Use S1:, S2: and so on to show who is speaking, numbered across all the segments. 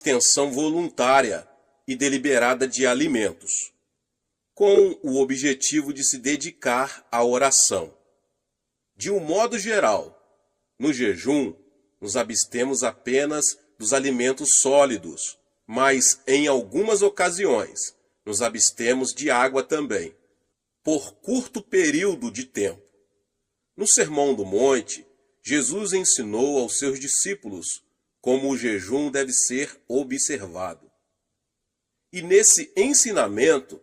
S1: abstenção voluntária e deliberada de alimentos, com o objetivo de se dedicar à oração. De um modo geral, no jejum, nos abstemos apenas dos alimentos sólidos, mas em algumas ocasiões nos abstemos de água também, por curto período de tempo. No Sermão do Monte, Jesus ensinou aos seus discípulos como o jejum deve ser observado. E nesse ensinamento,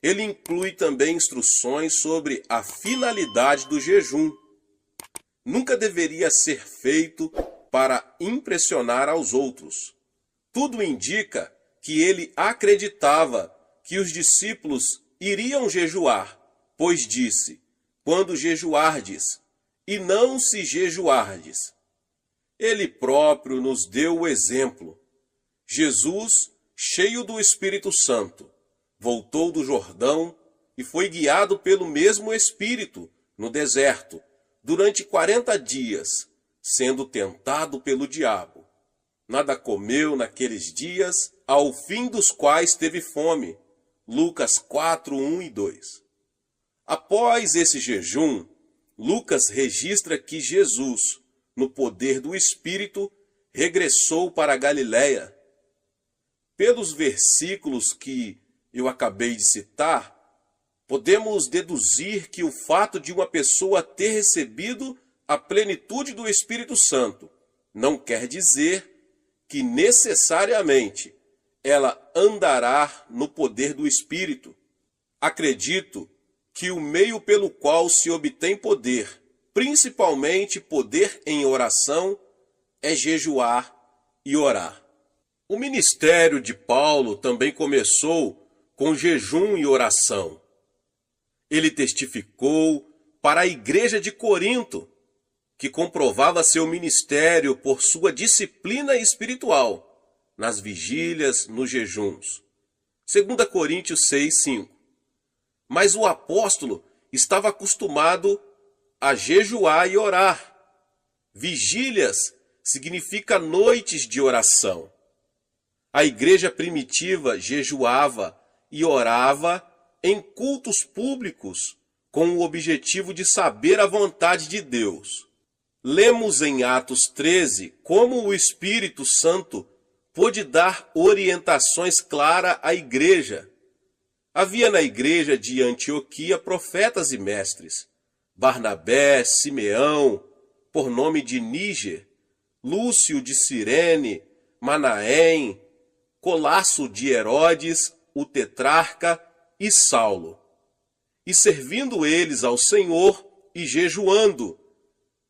S1: ele inclui também instruções sobre a finalidade do jejum. Nunca deveria ser feito para impressionar aos outros. Tudo indica que ele acreditava que os discípulos iriam jejuar, pois disse: quando jejuardes, e não se jejuardes. Ele próprio nos deu o exemplo. Jesus, cheio do Espírito Santo, voltou do Jordão e foi guiado pelo mesmo Espírito no deserto durante 40 dias, sendo tentado pelo diabo. Nada comeu naqueles dias, ao fim dos quais teve fome. Lucas 4, 1 e 2. Após esse jejum, Lucas registra que Jesus, no poder do Espírito, regressou para a Galiléia. Pelos versículos que eu acabei de citar, podemos deduzir que o fato de uma pessoa ter recebido a plenitude do Espírito Santo não quer dizer que necessariamente ela andará no poder do Espírito. Acredito que o meio pelo qual se obtém poder, principalmente poder em oração, é jejuar e orar. O ministério de Paulo também começou com jejum e oração. Ele testificou para a igreja de Corinto, que comprovava seu ministério por sua disciplina espiritual, nas vigílias, nos jejuns. 2 Coríntios 6, 5. Mas o apóstolo estava acostumado a jejuar e orar. Vigílias significa noites de oração. A igreja primitiva jejuava e orava em cultos públicos com o objetivo de saber a vontade de Deus. Lemos em Atos 13 como o Espírito Santo pôde dar orientações claras à igreja. Havia na igreja de Antioquia profetas e mestres: Barnabé, Simeão, por nome de Níger, Lúcio de Cirene, Manaém, Colasso de Herodes, o tetrarca, e Saulo. E servindo eles ao Senhor e jejuando,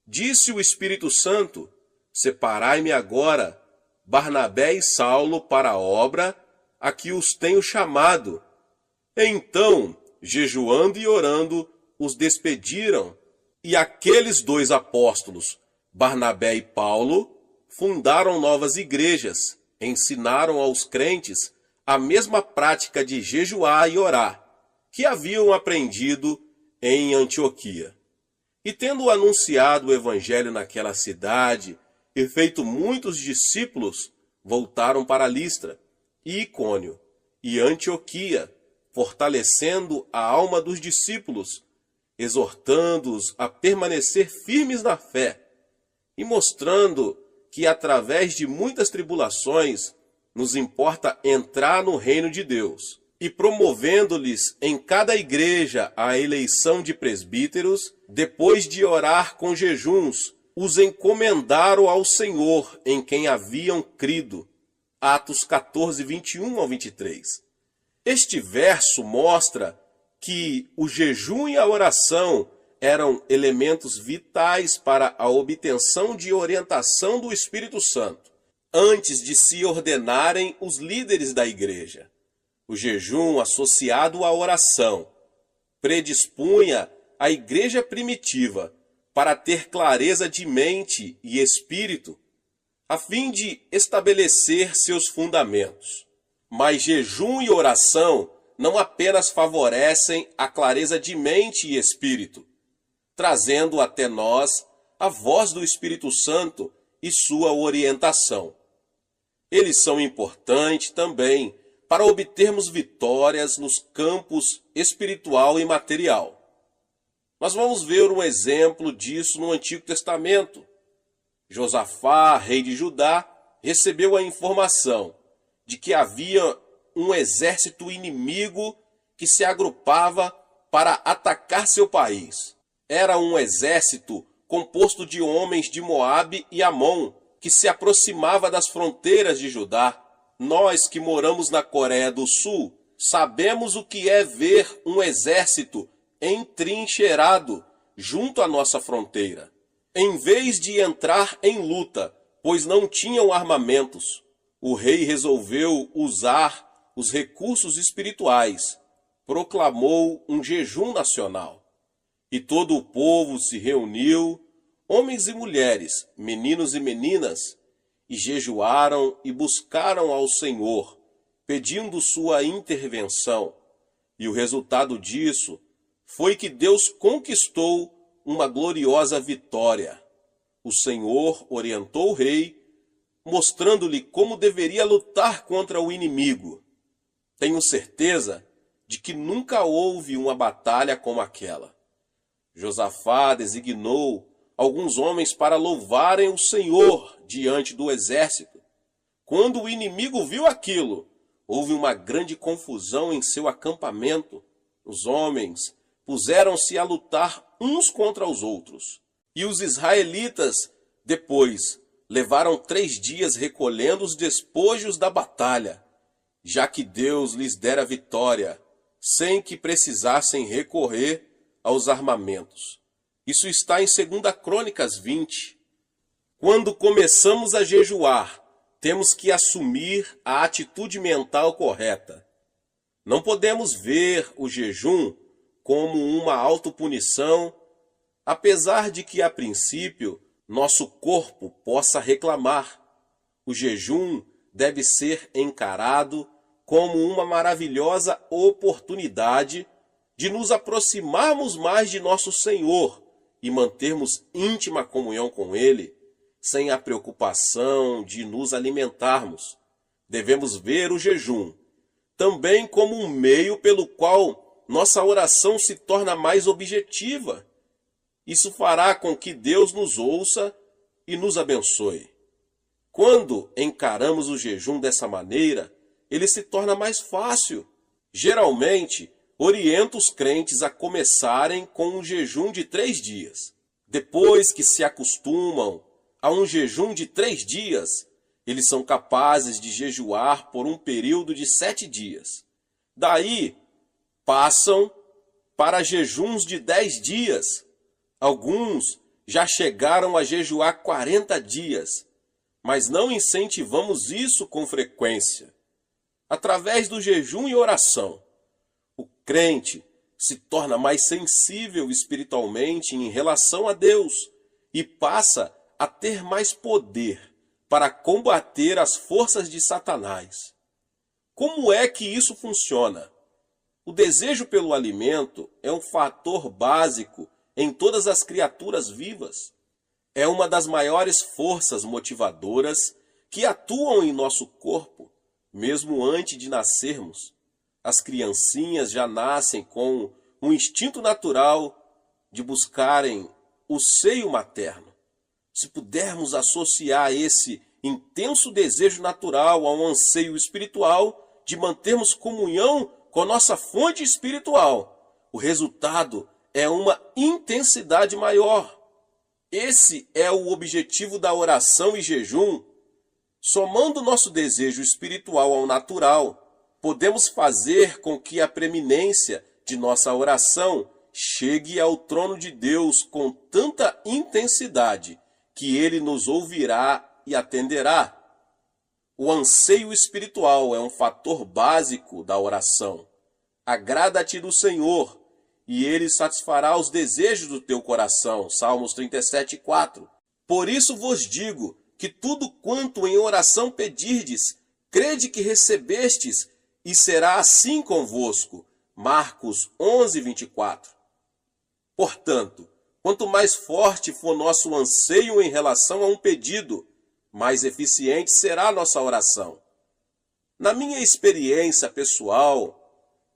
S1: disse o Espírito Santo: separai-me agora Barnabé e Saulo para a obra a que os tenho chamado. Então, jejuando e orando, os despediram, e aqueles dois apóstolos, Barnabé e Paulo, fundaram novas igrejas, ensinaram aos crentes a mesma prática de jejuar e orar, que haviam aprendido em Antioquia. E tendo anunciado o evangelho naquela cidade e feito muitos discípulos, voltaram para Listra, e Icônio, e Antioquia, fortalecendo a alma dos discípulos, exortando-os a permanecer firmes na fé, e mostrando que através de muitas tribulações nos importa entrar no reino de Deus, e promovendo-lhes em cada igreja a eleição de presbíteros, depois de orar com jejuns, os encomendaram ao Senhor em quem haviam crido. Atos 14, 21 ao 23. Este verso mostra que o jejum e a oração eram elementos vitais para a obtenção de orientação do Espírito Santo, antes de se ordenarem os líderes da igreja. O jejum associado à oração predispunha a igreja primitiva para ter clareza de mente e espírito, a fim de estabelecer seus fundamentos. Mas jejum e oração não apenas favorecem a clareza de mente e espírito, trazendo até nós a voz do Espírito Santo e sua orientação. Eles são importantes também para obtermos vitórias nos campos espiritual e material. Nós vamos ver um exemplo disso no Antigo Testamento. Josafá, rei de Judá, recebeu a informação de que havia um exército inimigo que se agrupava para atacar seu país. Era um exército composto de homens de Moabe e Amon, que se aproximava das fronteiras de Judá. Nós que moramos na Coreia do Sul, sabemos o que é ver um exército entrincheirado junto à nossa fronteira. Em vez de entrar em luta, pois não tinham armamentos, o rei resolveu usar os recursos espirituais. Proclamou um jejum nacional. E todo o povo se reuniu, homens e mulheres, meninos e meninas, e jejuaram e buscaram ao Senhor, pedindo sua intervenção. E o resultado disso foi que Deus conquistou uma gloriosa vitória. O Senhor orientou o rei, mostrando-lhe como deveria lutar contra o inimigo. Tenho certeza de que nunca houve uma batalha como aquela. Josafá designou alguns homens para louvarem o Senhor diante do exército. Quando o inimigo viu aquilo, houve uma grande confusão em seu acampamento. Os homens puseram-se a lutar uns contra os outros. E os israelitas, depois, levaram 3 dias recolhendo os despojos da batalha, já que Deus lhes dera vitória, sem que precisassem recorrer aos armamentos. Isso está em 2 Crônicas 20. Quando começamos a jejuar, temos que assumir a atitude mental correta. Não podemos ver o jejum como uma autopunição, apesar de que, a princípio, nosso corpo possa reclamar. O jejum deve ser encarado como uma maravilhosa oportunidade de nos aproximarmos mais de nosso Senhor e mantermos íntima comunhão com Ele, sem a preocupação de nos alimentarmos. Devemos ver o jejum também como um meio pelo qual nossa oração se torna mais objetiva. Isso fará com que Deus nos ouça e nos abençoe. Quando encaramos o jejum dessa maneira, ele se torna mais fácil. Geralmente, oriento os crentes a começarem com um jejum de 3 dias. Depois que se acostumam a um jejum de 3 dias, eles são capazes de jejuar por um período de 7 dias. Daí, passam para jejuns de 10 dias. Alguns já chegaram a jejuar 40 dias, mas não incentivamos isso com frequência. Através do jejum e oração, o crente se torna mais sensível espiritualmente em relação a Deus e passa a ter mais poder para combater as forças de Satanás. Como é que isso funciona? O desejo pelo alimento é um fator básico em todas as criaturas vivas. É uma das maiores forças motivadoras que atuam em nosso corpo, mesmo antes de nascermos. As criancinhas já nascem com um instinto natural de buscarem o seio materno. Se pudermos associar esse intenso desejo natural a um anseio espiritual de mantermos comunhão com nossa fonte espiritual, o resultado é uma intensidade maior. Esse é o objetivo da oração e jejum. Somando nosso desejo espiritual ao natural, podemos fazer com que a preeminência de nossa oração chegue ao trono de Deus com tanta intensidade que Ele nos ouvirá e atenderá. O anseio espiritual é um fator básico da oração. Agrada-te do Senhor, e Ele satisfará os desejos do teu coração. Salmos 37:4. Por isso vos digo que tudo quanto em oração pedirdes, crede que recebestes, e será assim convosco. Marcos 11:24. Portanto, quanto mais forte for nosso anseio em relação a um pedido, mais eficiente será a nossa oração. Na minha experiência pessoal,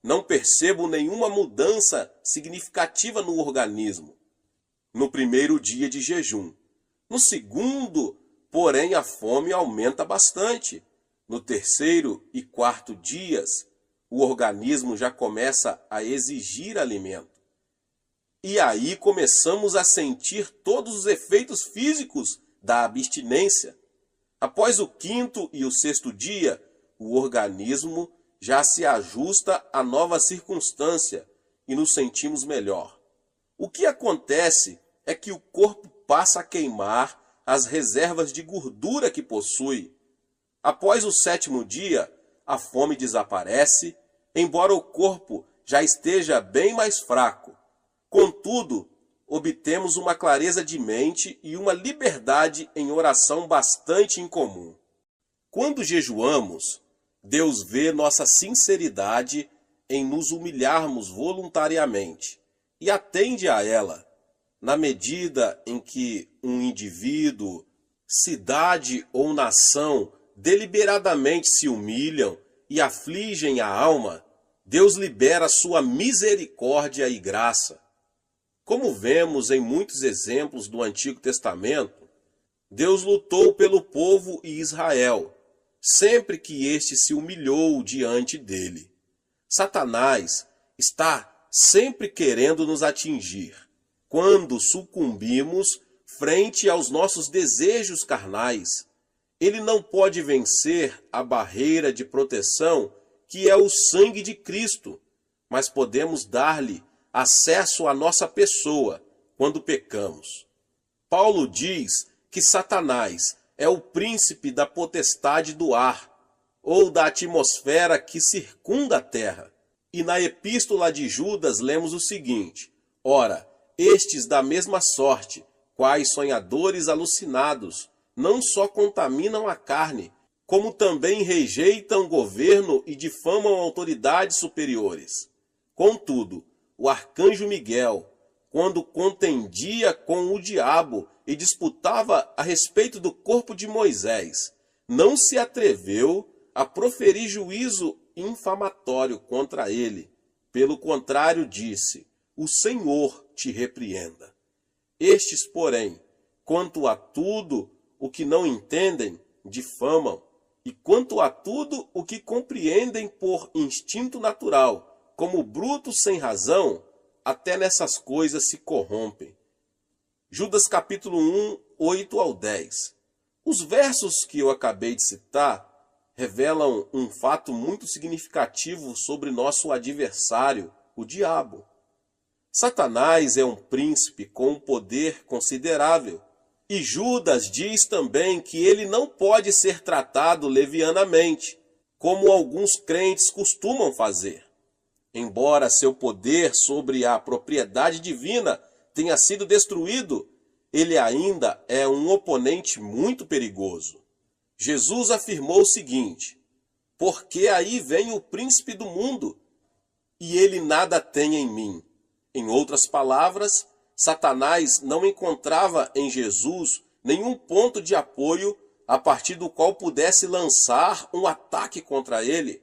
S1: não percebo nenhuma mudança significativa no organismo no primeiro dia de jejum. No segundo, porém, a fome aumenta bastante. No terceiro e quarto dias, o organismo já começa a exigir alimento. E aí começamos a sentir todos os efeitos físicos da abstinência. Após o quinto e o sexto dia, o organismo já se ajusta à nova circunstância e nos sentimos melhor. O que acontece é que o corpo passa a queimar as reservas de gordura que possui. Após o sétimo dia, a fome desaparece, embora o corpo já esteja bem mais fraco. Contudo, obtemos uma clareza de mente e uma liberdade em oração bastante incomum. Quando jejuamos, Deus vê nossa sinceridade em nos humilharmos voluntariamente e atende a ela. Na medida em que um indivíduo, cidade ou nação deliberadamente se humilham e afligem a alma, Deus libera sua misericórdia e graça. Como vemos em muitos exemplos do Antigo Testamento, Deus lutou pelo povo e Israel, sempre que este se humilhou diante dele. Satanás está sempre querendo nos atingir. Quando sucumbimos frente aos nossos desejos carnais, ele não pode vencer a barreira de proteção que é o sangue de Cristo, mas podemos dar-lhe acesso à nossa pessoa quando pecamos. Paulo diz que Satanás é o príncipe da potestade do ar, ou da atmosfera que circunda a terra. E na epístola de Judas lemos o seguinte: ora, estes da mesma sorte, quais sonhadores alucinados, não só contaminam a carne, como também rejeitam governo e difamam autoridades superiores. Contudo, o arcanjo Miguel, quando contendia com o diabo e disputava a respeito do corpo de Moisés, não se atreveu a proferir juízo infamatório contra ele. Pelo contrário, disse: o Senhor te repreenda. Estes, porém, quanto a tudo o que não entendem, difamam, e quanto a tudo o que compreendem por instinto natural, como brutos sem razão, até nessas coisas se corrompem. Judas capítulo 1, 8 ao 10. Os versos que eu acabei de citar revelam um fato muito significativo sobre nosso adversário, o diabo. Satanás é um príncipe com um poder considerável. E Judas diz também que ele não pode ser tratado levianamente, como alguns crentes costumam fazer. Embora seu poder sobre a propriedade divina tenha sido destruído, ele ainda é um oponente muito perigoso. Jesus afirmou o seguinte: porque aí vem o príncipe do mundo, e ele nada tem em mim. Em outras palavras, Satanás não encontrava em Jesus nenhum ponto de apoio a partir do qual pudesse lançar um ataque contra ele.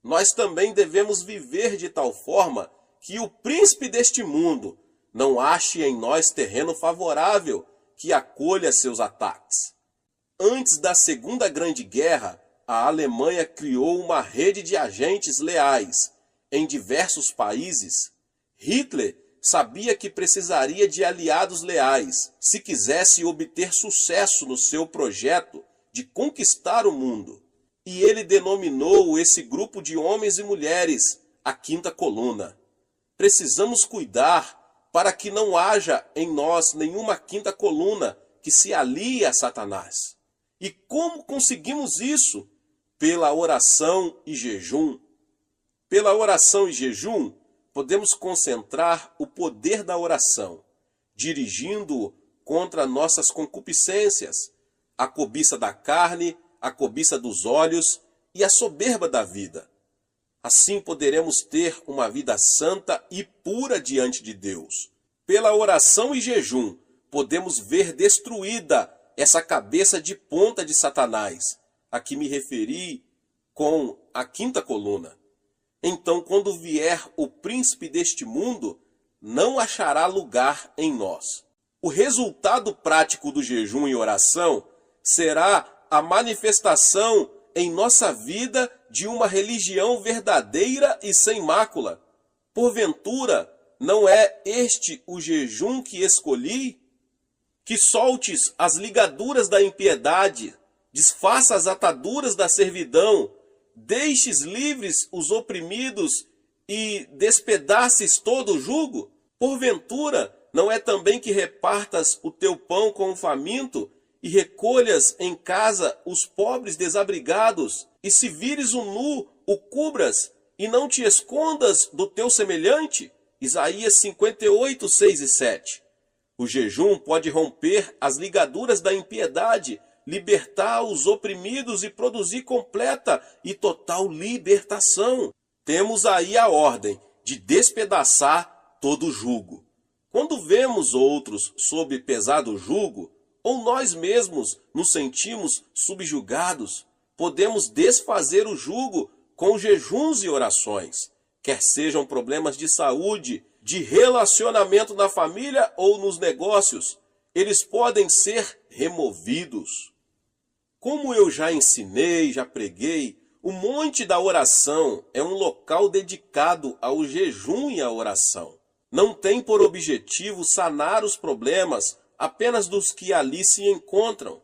S1: Nós também devemos viver de tal forma que o príncipe deste mundo não ache em nós terreno favorável que acolha seus ataques. Antes da Segunda Grande Guerra, a Alemanha criou uma rede de agentes leais em diversos países. Hitler sabia que precisaria de aliados leais se quisesse obter sucesso no seu projeto de conquistar o mundo. E ele denominou esse grupo de homens e mulheres a Quinta Coluna. Precisamos cuidar para que não haja em nós nenhuma quinta coluna que se alie a Satanás. E como conseguimos isso? Pela oração e jejum. Pela oração e jejum, podemos concentrar o poder da oração, dirigindo-o contra nossas concupiscências, a cobiça da carne, a cobiça dos olhos e a soberba da vida. Assim poderemos ter uma vida santa e pura diante de Deus. Pela oração e jejum, podemos ver destruída essa cabeça de ponta de Satanás, a que me referi com a quinta coluna. Então, quando vier o príncipe deste mundo, não achará lugar em nós. O resultado prático do jejum e oração será a manifestação em nossa vida de uma religião verdadeira e sem mácula. Porventura, não é este o jejum que escolhi? Que soltes as ligaduras da impiedade, desfaça as ataduras da servidão, deixes livres os oprimidos e despedaces todo o jugo? Porventura, não é também que repartas o teu pão com o faminto e recolhas em casa os pobres desabrigados, e se vires o nu, o cubras, e não te escondas do teu semelhante? Isaías 58, 6 e 7. O jejum pode romper as ligaduras da impiedade, libertar os oprimidos e produzir completa e total libertação. Temos aí a ordem de despedaçar todo jugo. Quando vemos outros sob pesado jugo, ou nós mesmos nos sentimos subjugados, podemos desfazer o jugo com jejuns e orações, quer sejam problemas de saúde, de relacionamento na família ou nos negócios, eles podem ser removidos. Como eu já ensinei, já preguei, o Monte da Oração é um local dedicado ao jejum e à oração. Não tem por objetivo sanar os problemas apenas dos que ali se encontram.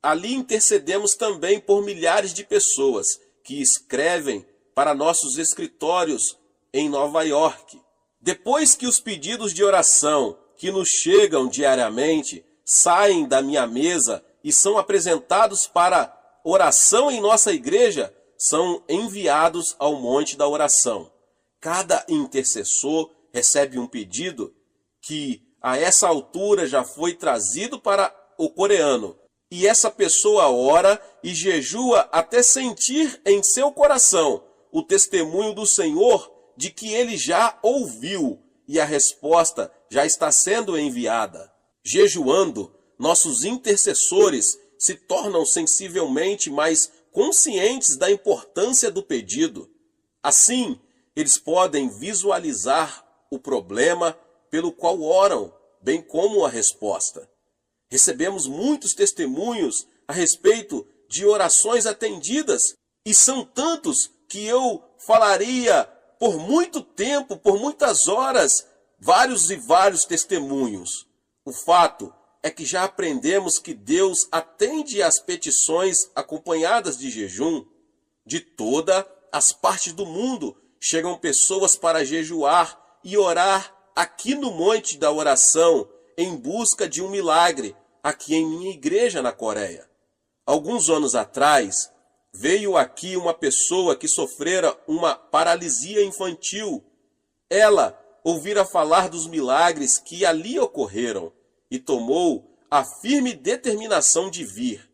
S1: Ali intercedemos também por milhares de pessoas que escrevem para nossos escritórios em Nova York. Depois que os pedidos de oração que nos chegam diariamente saem da minha mesa e são apresentados para oração em nossa igreja, são enviados ao Monte da Oração. Cada intercessor recebe um pedido que a essa altura já foi trazido para o coreano. E essa pessoa ora e jejua até sentir em seu coração o testemunho do Senhor de que ele já ouviu e a resposta já está sendo enviada. Jejuando, nossos intercessores se tornam sensivelmente mais conscientes da importância do pedido. Assim, eles podem visualizar o problema pelo qual oram, bem como a resposta. Recebemos muitos testemunhos a respeito de orações atendidas, e são tantos que eu falaria por muito tempo, por muitas horas, vários e vários testemunhos. O fato é que já aprendemos que Deus atende às petições acompanhadas de jejum. De todas as partes do mundo chegam pessoas para jejuar e orar aqui no Monte da Oração em busca de um milagre, aqui em minha igreja na Coreia. Alguns anos atrás, veio aqui uma pessoa que sofrera uma paralisia infantil. Ela ouvira falar dos milagres que ali ocorreram e tomou a firme determinação de vir,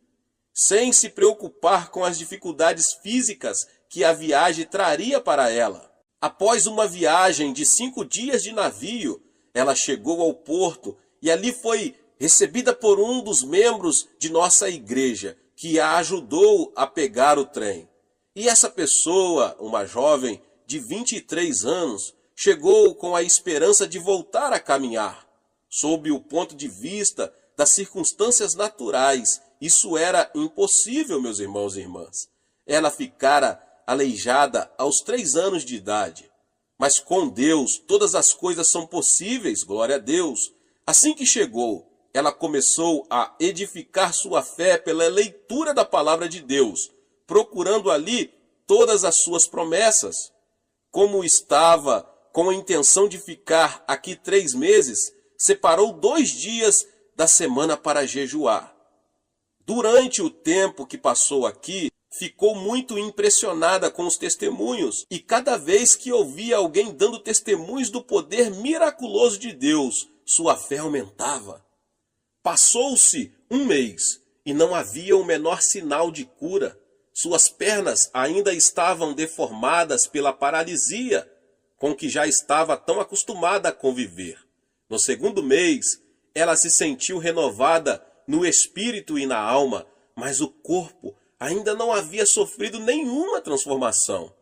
S1: sem se preocupar com as dificuldades físicas que a viagem traria para ela. Após uma viagem de 5 dias de navio, ela chegou ao porto e ali foi recebida por um dos membros de nossa igreja, que a ajudou a pegar o trem. E essa pessoa, uma jovem de 23 anos, chegou com a esperança de voltar a caminhar. Sob o ponto de vista das circunstâncias naturais, isso era impossível, meus irmãos e irmãs. Ela ficara aleijada aos 3 anos de idade. Mas com Deus, todas as coisas são possíveis, glória a Deus. Assim que chegou, ela começou a edificar sua fé pela leitura da palavra de Deus, procurando ali todas as suas promessas. Como estava com a intenção de ficar aqui 3 meses, separou 2 dias da semana para jejuar. Durante o tempo que passou aqui, ficou muito impressionada com os testemunhos, e cada vez que ouvia alguém dando testemunhos do poder miraculoso de Deus, sua fé aumentava. Passou-se 1 mês e não havia o menor sinal de cura. Suas pernas ainda estavam deformadas pela paralisia, com que já estava tão acostumada a conviver. No 2º mês, ela se sentiu renovada no espírito e na alma, mas o corpo ainda não havia sofrido nenhuma transformação.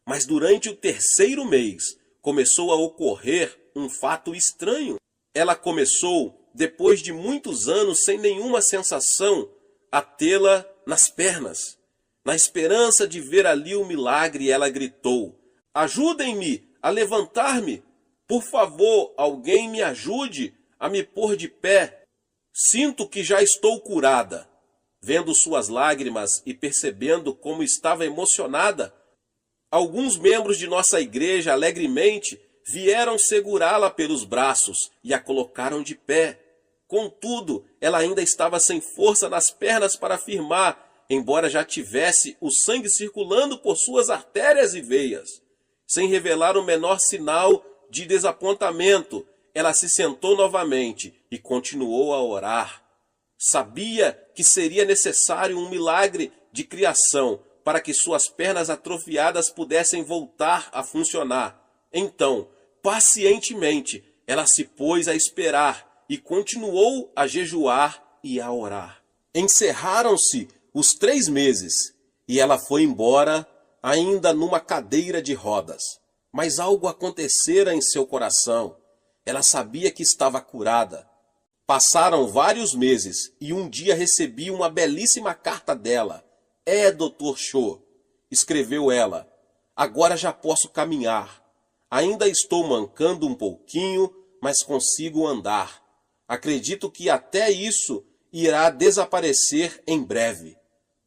S1: Mas durante o 3º mês, começou a ocorrer um fato estranho. Ela começou, depois de muitos anos sem nenhuma sensação, a tê-la nas pernas. Na esperança de ver ali o milagre, ela gritou: "Ajudem-me a levantar-me! Por favor, alguém me ajude a me pôr de pé. Sinto que já estou curada." Vendo suas lágrimas e percebendo como estava emocionada, alguns membros de nossa igreja alegremente vieram segurá-la pelos braços e a colocaram de pé. Contudo, ela ainda estava sem força nas pernas para firmar, embora já tivesse o sangue circulando por suas artérias e veias. Sem revelar o menor sinal de desapontamento, ela se sentou novamente e continuou a orar. Sabia que seria necessário um milagre de criação para que suas pernas atrofiadas pudessem voltar a funcionar. Então, pacientemente, ela se pôs a esperar e continuou a jejuar e a orar. Encerraram-se os 3 meses e ela foi embora ainda numa cadeira de rodas. Mas algo acontecera em seu coração. Ela sabia que estava curada. Passaram vários meses e um dia recebi uma belíssima carta dela. Dr. Cho, escreveu ela, agora já posso caminhar. Ainda estou mancando um pouquinho, mas consigo andar. Acredito que até isso irá desaparecer em breve,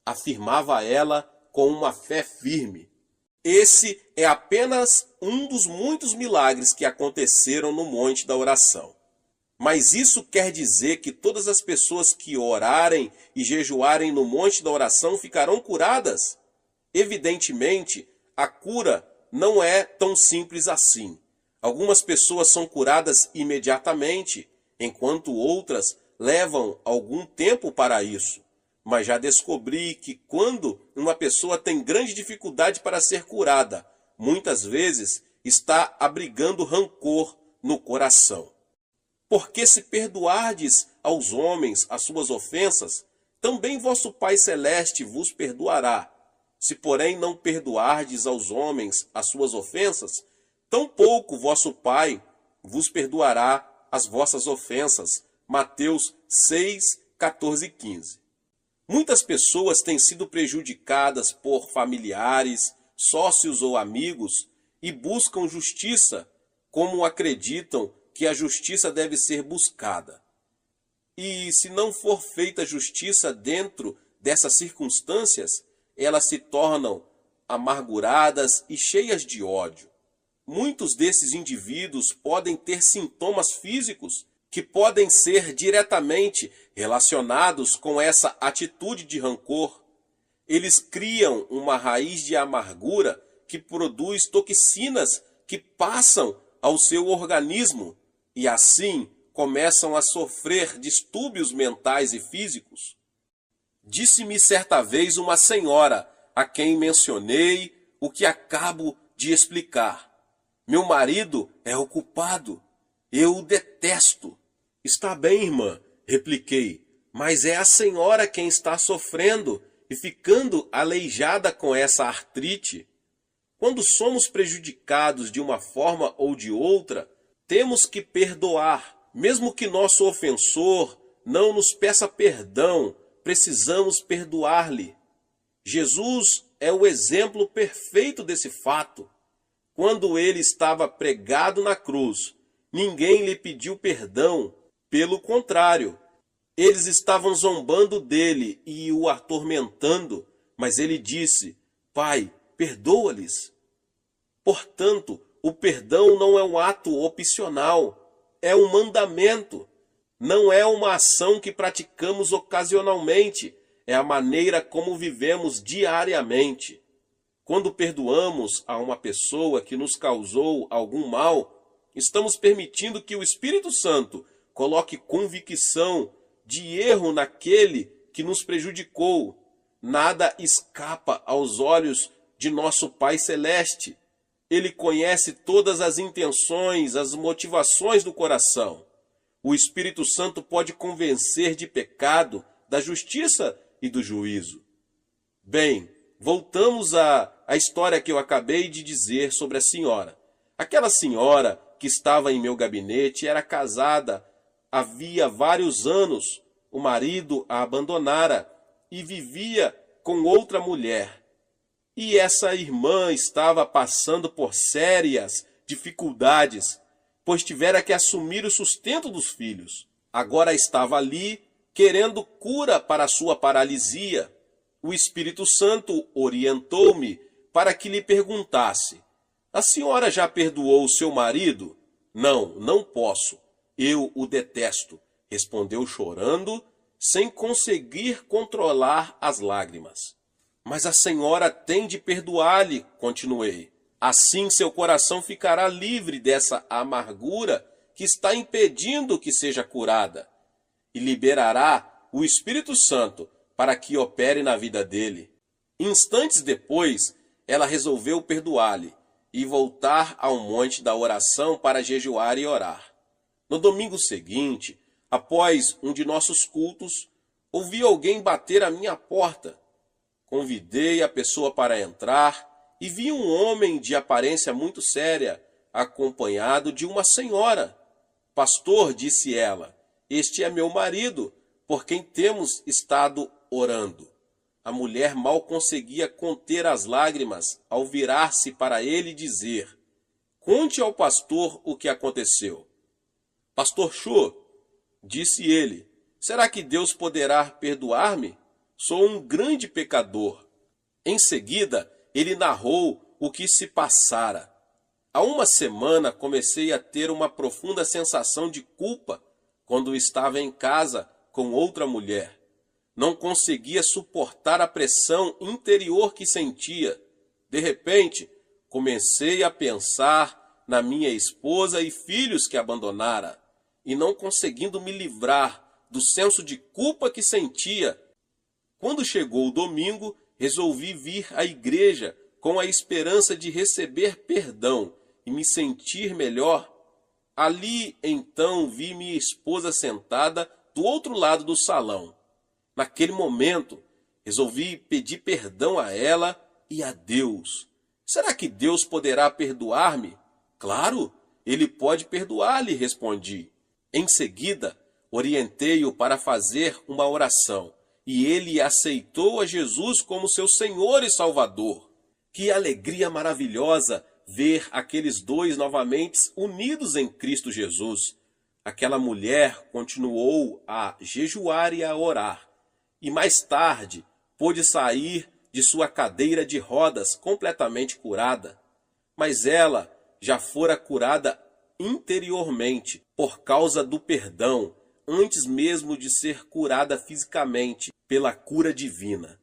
S1: afirmava ela com uma fé firme. Esse é apenas um dos muitos milagres que aconteceram no Monte da Oração. Mas isso quer dizer que todas as pessoas que orarem e jejuarem no Monte da Oração ficarão curadas? Evidentemente, a cura não é tão simples assim. Algumas pessoas são curadas imediatamente, enquanto outras levam algum tempo para isso. Mas já descobri que quando uma pessoa tem grande dificuldade para ser curada, muitas vezes está abrigando rancor no coração. Porque se perdoardes aos homens as suas ofensas, também vosso Pai Celeste vos perdoará. Se, porém, não perdoardes aos homens as suas ofensas, tampouco vosso Pai vos perdoará as vossas ofensas. Mateus 6, 14 e 15. Muitas pessoas têm sido prejudicadas por familiares, sócios ou amigos e buscam justiça, como acreditam que a justiça deve ser buscada. E se não for feita justiça dentro dessas circunstâncias, elas se tornam amarguradas e cheias de ódio. Muitos desses indivíduos podem ter sintomas físicos que podem ser diretamente relacionados com essa atitude de rancor. Eles criam uma raiz de amargura que produz toxinas que passam ao seu organismo e assim começam a sofrer distúrbios mentais e físicos. Disse-me certa vez uma senhora a quem mencionei o que acabo de explicar. Meu marido é ocupado. Eu o detesto. Está bem, irmã, repliquei, mas é a senhora quem está sofrendo e ficando aleijada com essa artrite. Quando somos prejudicados de uma forma ou de outra, temos que perdoar. Mesmo que nosso ofensor não nos peça perdão, precisamos perdoar-lhe. Jesus é o exemplo perfeito desse fato. Quando ele estava pregado na cruz, ninguém lhe pediu perdão. Pelo contrário, eles estavam zombando dele e o atormentando, mas ele disse: Pai, perdoa-lhes. Portanto, o perdão não é um ato opcional, é um mandamento. Não é uma ação que praticamos ocasionalmente, é a maneira como vivemos diariamente. Quando perdoamos a uma pessoa que nos causou algum mal, estamos permitindo que o Espírito Santo coloque convicção de erro naquele que nos prejudicou. Nada escapa aos olhos de nosso Pai Celeste. Ele conhece todas as intenções, as motivações do coração. O Espírito Santo pode convencer de pecado, da justiça e do juízo. Bem, voltamos à história que eu acabei de dizer sobre a senhora. Aquela senhora que estava em meu gabinete era casada havia vários anos. O marido a abandonara e vivia com outra mulher. E essa irmã estava passando por sérias dificuldades, pois tivera que assumir o sustento dos filhos. Agora estava ali querendo cura para a sua paralisia. O Espírito Santo orientou-me para que lhe perguntasse: a senhora já perdoou o seu marido? Não, não posso. Eu o detesto, respondeu chorando, sem conseguir controlar as lágrimas. Mas a senhora tem de perdoar-lhe, continuei. Assim seu coração ficará livre dessa amargura que está impedindo que seja curada, e liberará o Espírito Santo para que opere na vida dele. Instantes depois, ela resolveu perdoar-lhe e voltar ao monte da oração para jejuar e orar. No domingo seguinte, após um de nossos cultos, ouvi alguém bater à minha porta. Convidei a pessoa para entrar e vi um homem de aparência muito séria, acompanhado de uma senhora. Pastor, disse ela, este é meu marido, por quem temos estado orando. A mulher mal conseguia conter as lágrimas ao virar-se para ele e dizer: conte ao pastor o que aconteceu. Pastor Cho, disse ele, será que Deus poderá perdoar-me? Sou um grande pecador. Em seguida, ele narrou o que se passara. Há uma semana comecei a ter uma profunda sensação de culpa quando estava em casa com outra mulher. Não conseguia suportar a pressão interior que sentia. De repente, comecei a pensar na minha esposa e filhos que abandonara, e não conseguindo me livrar do senso de culpa que sentia. Quando chegou o domingo, resolvi vir à igreja com a esperança de receber perdão e me sentir melhor. Ali, então, vi minha esposa sentada do outro lado do salão. Naquele momento, resolvi pedir perdão a ela e a Deus. Será que Deus poderá perdoar-me? Claro, Ele pode perdoar-lhe, respondi. Em seguida, orientei-o para fazer uma oração, e ele aceitou a Jesus como seu Senhor e Salvador. Que alegria maravilhosa ver aqueles dois novamente unidos em Cristo Jesus. Aquela mulher continuou a jejuar e a orar, e mais tarde pôde sair de sua cadeira de rodas completamente curada. Mas ela já fora curada interiormente por causa do perdão, antes mesmo de ser curada fisicamente pela cura divina.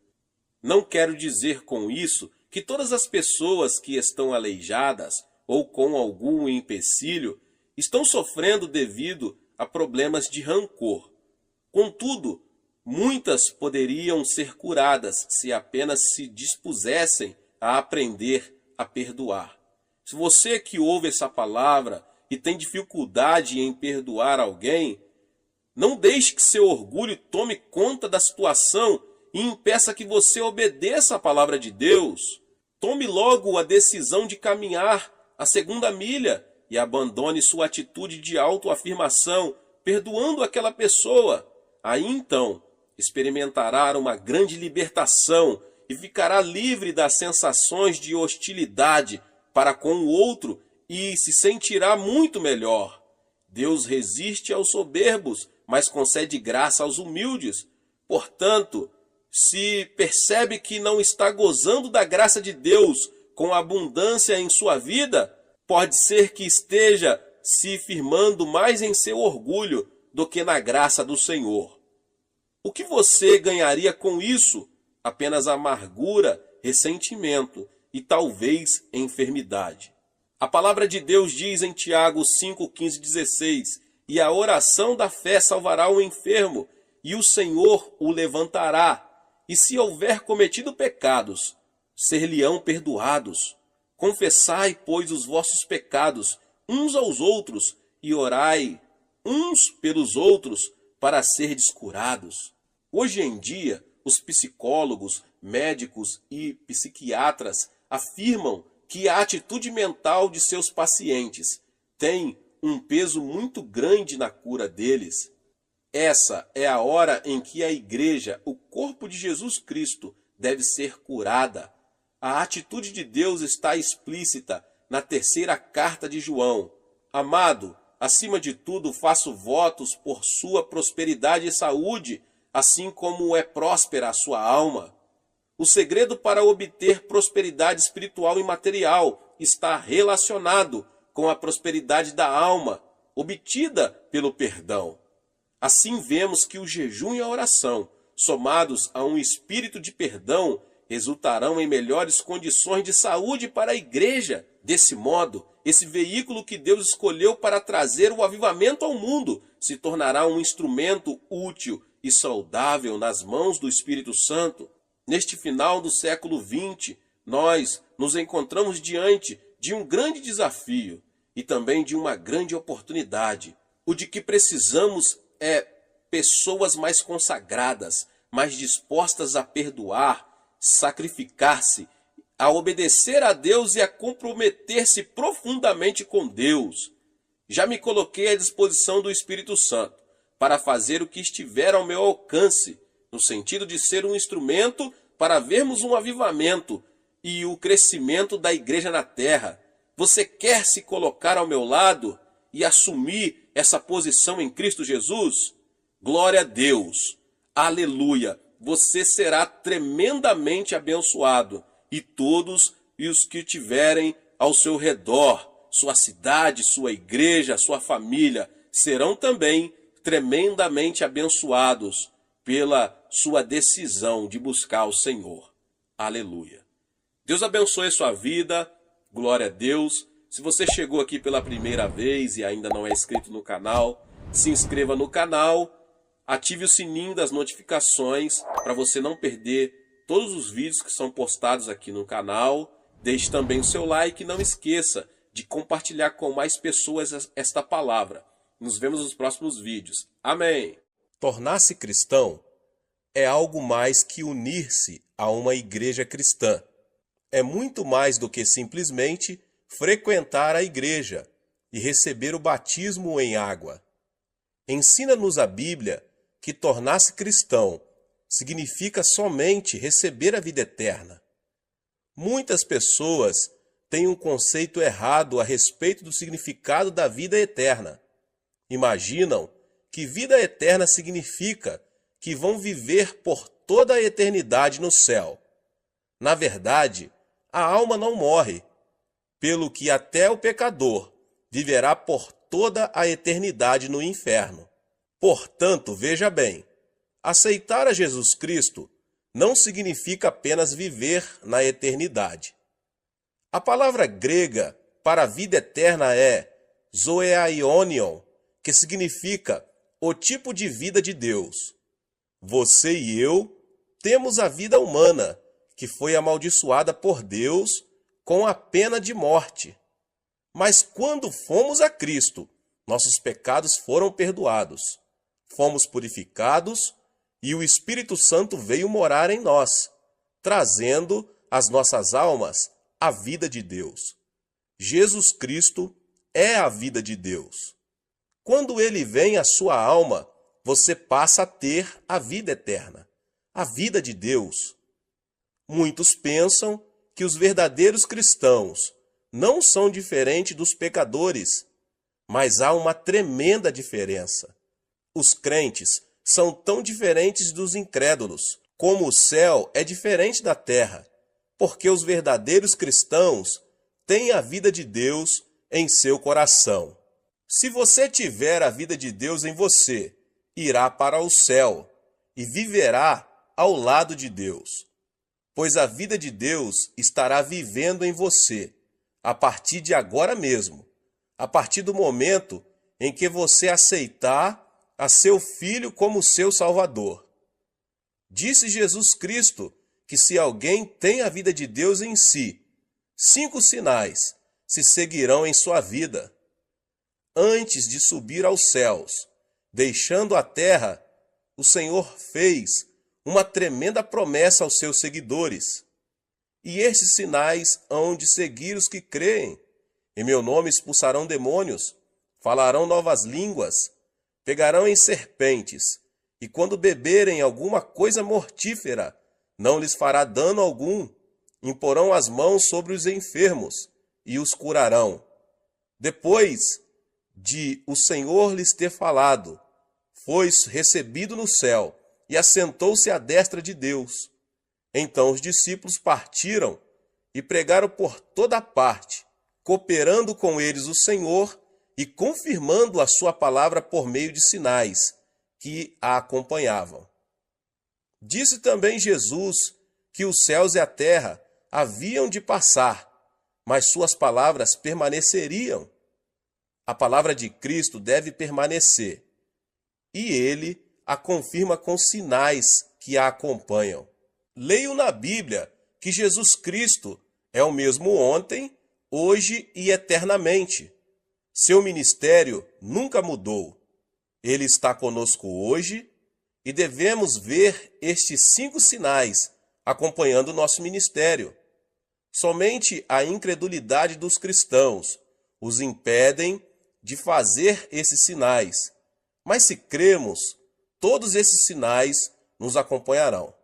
S1: Não quero dizer com isso que todas as pessoas que estão aleijadas ou com algum empecilho estão sofrendo devido a problemas de rancor. Contudo, muitas poderiam ser curadas se apenas se dispusessem a aprender a perdoar. Se você que ouve essa palavra e tem dificuldade em perdoar alguém, não deixe que seu orgulho tome conta da situação e impeça que você obedeça a palavra de Deus. Tome logo a decisão de caminhar a segunda milha e abandone sua atitude de autoafirmação, perdoando aquela pessoa. Aí então experimentará uma grande libertação e ficará livre das sensações de hostilidade para com o outro e se sentirá muito melhor. Deus resiste aos soberbos, mas concede graça aos humildes. Portanto, se percebe que não está gozando da graça de Deus com abundância em sua vida, pode ser que esteja se firmando mais em seu orgulho do que na graça do Senhor. O que você ganharia com isso? Apenas amargura, ressentimento e talvez enfermidade. A palavra de Deus diz em Tiago 5, 15, 16, e a oração da fé salvará o enfermo, e o Senhor o levantará. E se houver cometido pecados, ser-lhe-ão perdoados. Confessai, pois, os vossos pecados uns aos outros, e orai uns pelos outros para serdes curados. Hoje em dia, os psicólogos, médicos e psiquiatras afirmam que a atitude mental de seus pacientes tem um peso muito grande na cura deles. Essa é a hora em que a igreja, o corpo de Jesus Cristo, deve ser curada. A atitude de Deus está explícita na terceira carta de João. Amado, acima de tudo faço votos por sua prosperidade e saúde, assim como é próspera a sua alma. O segredo para obter prosperidade espiritual e material está relacionado com a prosperidade da alma, obtida pelo perdão. Assim vemos que o jejum e a oração, somados a um espírito de perdão, resultarão em melhores condições de saúde para a igreja. Desse modo, esse veículo que Deus escolheu para trazer o avivamento ao mundo se tornará um instrumento útil e saudável nas mãos do Espírito Santo. Neste final do século XX, nós nos encontramos diante de um grande desafio e também de uma grande oportunidade. O de que precisamos é pessoas mais consagradas, mais dispostas a perdoar, sacrificar-se, a obedecer a Deus e a comprometer-se profundamente com Deus. Já me coloquei à disposição do Espírito Santo para fazer o que estiver ao meu alcance, no sentido de ser um instrumento para vermos um avivamento e o crescimento da igreja na terra. Você quer se colocar ao meu lado e assumir essa posição em Cristo Jesus? Glória a Deus! Aleluia! Você será tremendamente abençoado, e todos os que tiverem ao seu redor, sua cidade, sua igreja, sua família, serão também tremendamente abençoados pela sua decisão de buscar o Senhor. Aleluia. Deus abençoe sua vida. Glória a Deus. Se você chegou aqui pela primeira vez e ainda não é inscrito no canal, se inscreva no canal, ative o sininho das notificações para você não perder todos os vídeos que são postados aqui no canal. Deixe também o seu like e não esqueça de compartilhar com mais pessoas esta palavra. Nos vemos nos próximos vídeos. Amém. Tornar-se cristão é algo mais que unir-se a uma igreja cristã. É muito mais do que simplesmente frequentar a igreja e receber o batismo em água. Ensina-nos a Bíblia que tornar-se cristão significa somente receber a vida eterna. Muitas pessoas têm um conceito errado a respeito do significado da vida eterna. Imaginam que vida eterna significa que vão viver por toda a eternidade no céu. Na verdade, a alma não morre, pelo que até o pecador viverá por toda a eternidade no inferno. Portanto, veja bem, aceitar a Jesus Cristo não significa apenas viver na eternidade. A palavra grega para a vida eterna é zoeaionion, que significa o tipo de vida de Deus. Você e eu temos a vida humana, que foi amaldiçoada por Deus com a pena de morte. Mas quando fomos a Cristo, nossos pecados foram perdoados, fomos purificados e o Espírito Santo veio morar em nós, trazendo às nossas almas a vida de Deus. Jesus Cristo é a vida de Deus. Quando ele vem à sua alma, você passa a ter a vida eterna, a vida de Deus. Muitos pensam que os verdadeiros cristãos não são diferentes dos pecadores, mas há uma tremenda diferença. Os crentes são tão diferentes dos incrédulos, como o céu é diferente da terra, porque os verdadeiros cristãos têm a vida de Deus em seu coração. Se você tiver a vida de Deus em você, irá para o céu e viverá ao lado de Deus, pois a vida de Deus estará vivendo em você a partir de agora mesmo, a partir do momento em que você aceitar a seu Filho como seu Salvador. Disse Jesus Cristo que se alguém tem a vida de Deus em si, 5 sinais se seguirão em sua vida. antes de subir aos céus, deixando a terra, o Senhor fez uma tremenda promessa aos seus seguidores. E estes sinais hão de seguir os que creem. Em meu nome expulsarão demônios, falarão novas línguas, pegarão em serpentes, e quando beberem alguma coisa mortífera, não lhes fará dano algum. Imporão as mãos sobre os enfermos e os curarão. Depois de o Senhor lhes ter falado, foi recebido no céu e assentou-se à destra de Deus. Então os discípulos partiram e pregaram por toda parte, cooperando com eles o Senhor e confirmando a sua palavra por meio de sinais que a acompanhavam. Disse também Jesus que os céus e a terra haviam de passar, mas suas palavras permaneceriam. A palavra de Cristo deve permanecer, e ele a confirma com sinais que a acompanham. Leio na Bíblia que Jesus Cristo é o mesmo ontem, hoje e eternamente. Seu ministério nunca mudou. Ele está conosco hoje e devemos ver estes 5 sinais acompanhando o nosso ministério. Somente a incredulidade dos cristãos os impedem de fazer esses sinais. Mas se cremos, todos esses sinais nos acompanharão.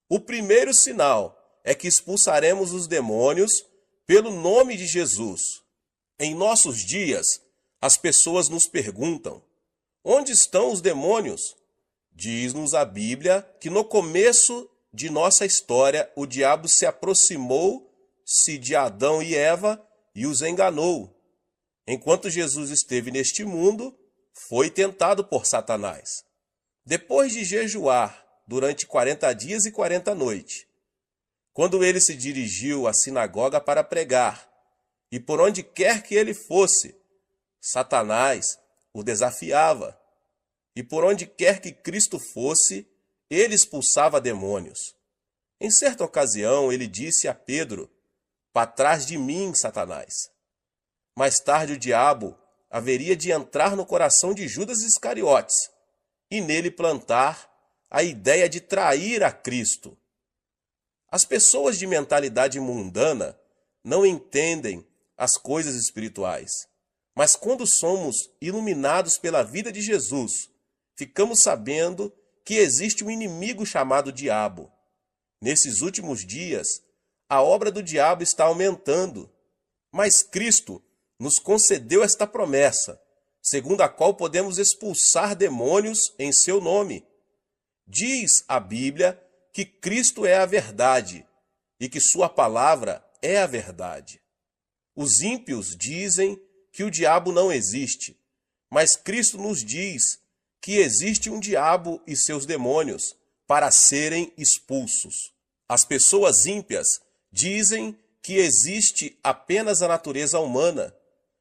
S1: O primeiro sinal é que expulsaremos os demônios pelo nome de Jesus. Em nossos dias, as pessoas nos perguntam: onde estão os demônios? Diz-nos a Bíblia que no começo de nossa história, o diabo se aproximou-se de Adão e Eva e os enganou. Enquanto Jesus esteve neste mundo, foi tentado por Satanás. Depois de jejuar durante 40 dias e 40 noites, quando ele se dirigiu à sinagoga para pregar, e por onde quer que ele fosse, Satanás o desafiava. E por onde quer que Cristo fosse, ele expulsava demônios. Em certa ocasião, ele disse a Pedro: "Para trás de mim, Satanás." Mais tarde, o diabo haveria de entrar no coração de Judas Iscariotes e nele plantar a ideia de trair a Cristo. As pessoas de mentalidade mundana não entendem as coisas espirituais, mas quando somos iluminados pela vida de Jesus, ficamos sabendo que existe um inimigo chamado diabo. Nesses últimos dias, a obra do diabo está aumentando, mas Cristo nos concedeu esta promessa, segundo a qual podemos expulsar demônios em seu nome. Diz a Bíblia que Cristo é a verdade e que sua palavra é a verdade. Os ímpios dizem que o diabo não existe, mas Cristo nos diz que existe um diabo e seus demônios para serem expulsos. As pessoas ímpias dizem que existe apenas a natureza humana,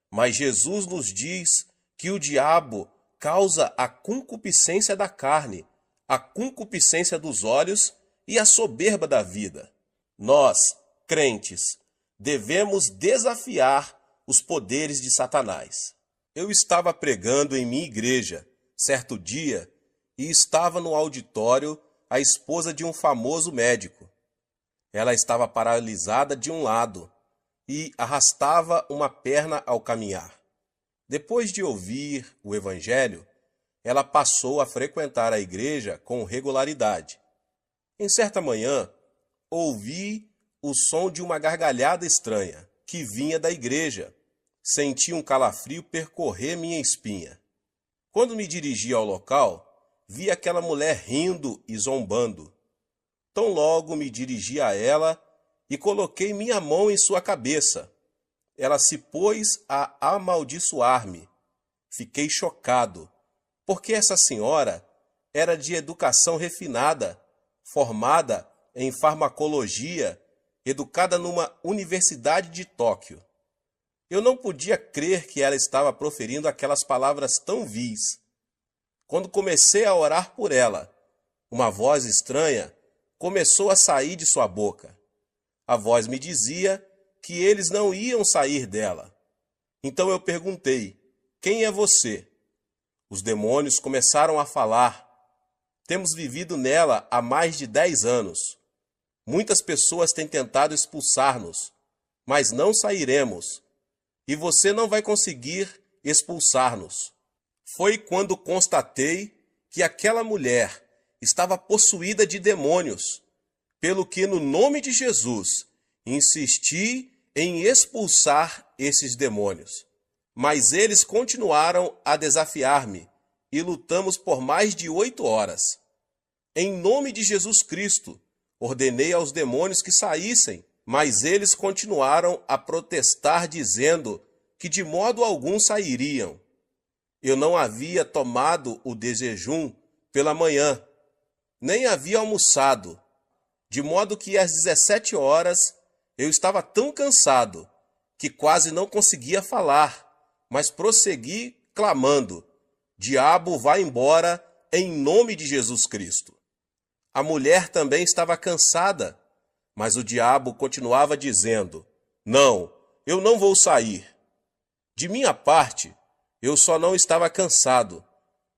S1: mas Jesus nos diz que o diabo causa a concupiscência da carne, a concupiscência dos olhos e a soberba da vida. Nós, crentes, devemos desafiar os poderes de Satanás. Eu estava pregando em minha igreja certo dia e estava no auditório a esposa de um famoso médico. Ela estava paralisada de um lado e arrastava uma perna ao caminhar. Depois de ouvir o evangelho, ela passou a frequentar a igreja com regularidade. Em certa manhã, ouvi o som de uma gargalhada estranha que vinha da igreja. Senti um calafrio percorrer minha espinha. Quando me dirigi ao local, vi aquela mulher rindo e zombando. Tão logo me dirigi a ela e coloquei minha mão em sua cabeça. Ela se pôs a amaldiçoar-me. Fiquei chocado, porque essa senhora era de educação refinada, formada em farmacologia, educada numa universidade de Tóquio. Eu não podia crer que ela estava proferindo aquelas palavras tão vis. Quando comecei a orar por ela, uma voz estranha começou a sair de sua boca. A voz me dizia que eles não iam sair dela. Então eu perguntei: quem é você? Os demônios começaram a falar. Temos vivido nela há mais de 10 anos. Muitas pessoas têm tentado expulsar-nos, mas não sairemos. E você não vai conseguir expulsar-nos. Foi quando constatei que aquela mulher estava possuída de demônios, pelo que, no nome de Jesus, insisti em expulsar esses demônios. Mas eles continuaram a desafiar-me e lutamos por mais de 8 horas. Em nome de Jesus Cristo, ordenei aos demônios que saíssem, mas eles continuaram a protestar, dizendo que de modo algum sairiam. Eu não havia tomado o desjejum pela manhã, nem havia almoçado, de modo que às 17 horas eu estava tão cansado que quase não conseguia falar, mas prossegui clamando: Diabo, vá embora em nome de Jesus Cristo. A mulher também estava cansada, mas o diabo continuava dizendo: Não, eu não vou sair. De minha parte, eu só não estava cansado,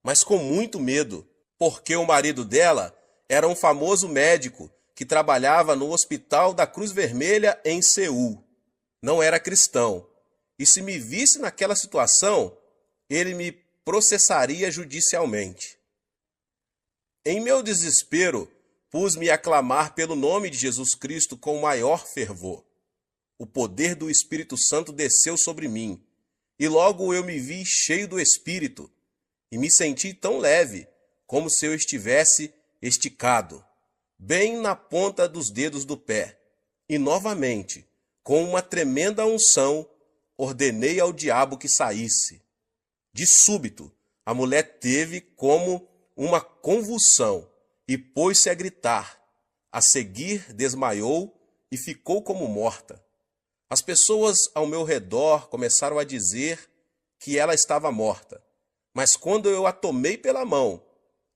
S1: mas com muito medo, porque o marido dela era um famoso médico que trabalhava no Hospital da Cruz Vermelha em Seul. Não era cristão, e se me visse naquela situação, ele me processaria judicialmente. Em meu desespero, pus-me a clamar pelo nome de Jesus Cristo com maior fervor. O poder do Espírito Santo desceu sobre mim, e logo eu me vi cheio do Espírito, e me senti tão leve, como se eu estivesse esticado, bem na ponta dos dedos do pé. E novamente, com uma tremenda unção, ordenei ao diabo que saísse. De súbito, a mulher teve como uma convulsão e pôs-se a gritar. A seguir, desmaiou e ficou como morta. As pessoas ao meu redor começaram a dizer que ela estava morta. Mas quando eu a tomei pela mão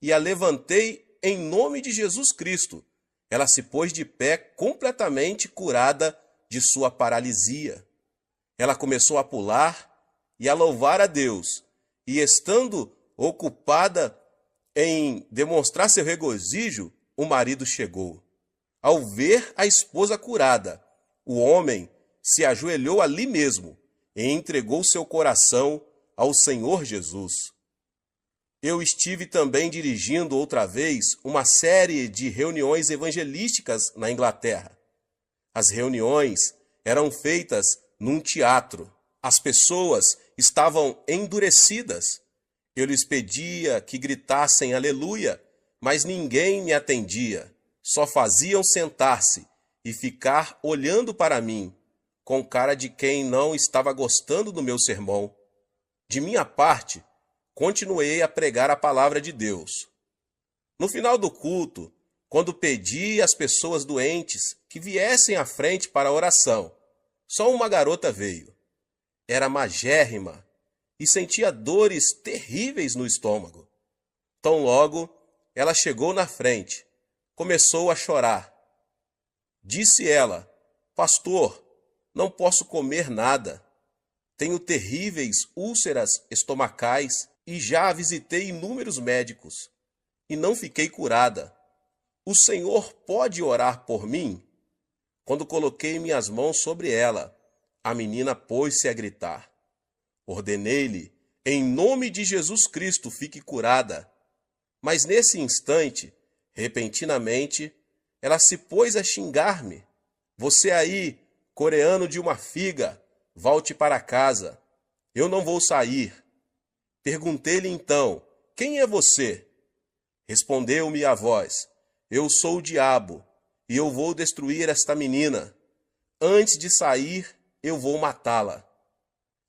S1: e a levantei em nome de Jesus Cristo, ela se pôs de pé completamente curada de sua paralisia. Ela começou a pular e a louvar a Deus, e estando ocupada em demonstrar seu regozijo, o marido chegou. Ao ver a esposa curada, o homem se ajoelhou ali mesmo e entregou seu coração ao Senhor Jesus. Eu estive também dirigindo outra vez uma série de reuniões evangelísticas na Inglaterra. As reuniões eram feitas num teatro. As pessoas estavam endurecidas. Eu lhes pedia que gritassem aleluia, mas ninguém me atendia. Só faziam sentar-se e ficar olhando para mim, com cara de quem não estava gostando do meu sermão. De minha parte, continuei a pregar a palavra de Deus. No final do culto, quando pedi às pessoas doentes que viessem à frente para a oração, só uma garota veio. Era magérrima e sentia dores terríveis no estômago. Tão logo ela chegou na frente, começou a chorar. Disse ela: Pastor, não posso comer nada. Tenho terríveis úlceras estomacais e já visitei inúmeros médicos e não fiquei curada. O Senhor pode orar por mim? Quando coloquei minhas mãos sobre ela, a menina pôs-se a gritar. Ordenei-lhe, em nome de Jesus Cristo, fique curada. Mas nesse instante, repentinamente, ela se pôs a xingar-me. Você aí, coreano de uma figa, volte para casa. Eu não vou sair. Perguntei-lhe então, quem é você? Respondeu-me a voz, eu sou o diabo, e eu vou destruir esta menina. Antes de sair, eu vou matá-la.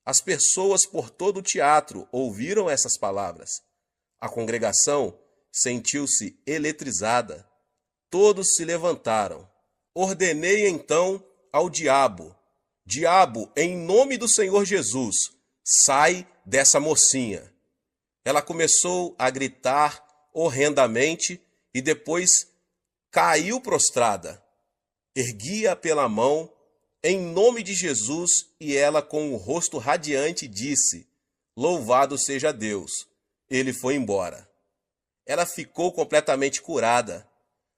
S1: As pessoas por todo o teatro ouviram essas palavras. A congregação sentiu-se eletrizada. Todos se levantaram. Ordenei então ao diabo: Diabo, em nome do Senhor Jesus, sai dessa mocinha. Ela começou a gritar horrendamente e depois caiu prostrada. Ergui-a pela mão, em nome de Jesus, e ela, com o rosto radiante, disse: Louvado seja Deus. Ele foi embora. Ela ficou completamente curada.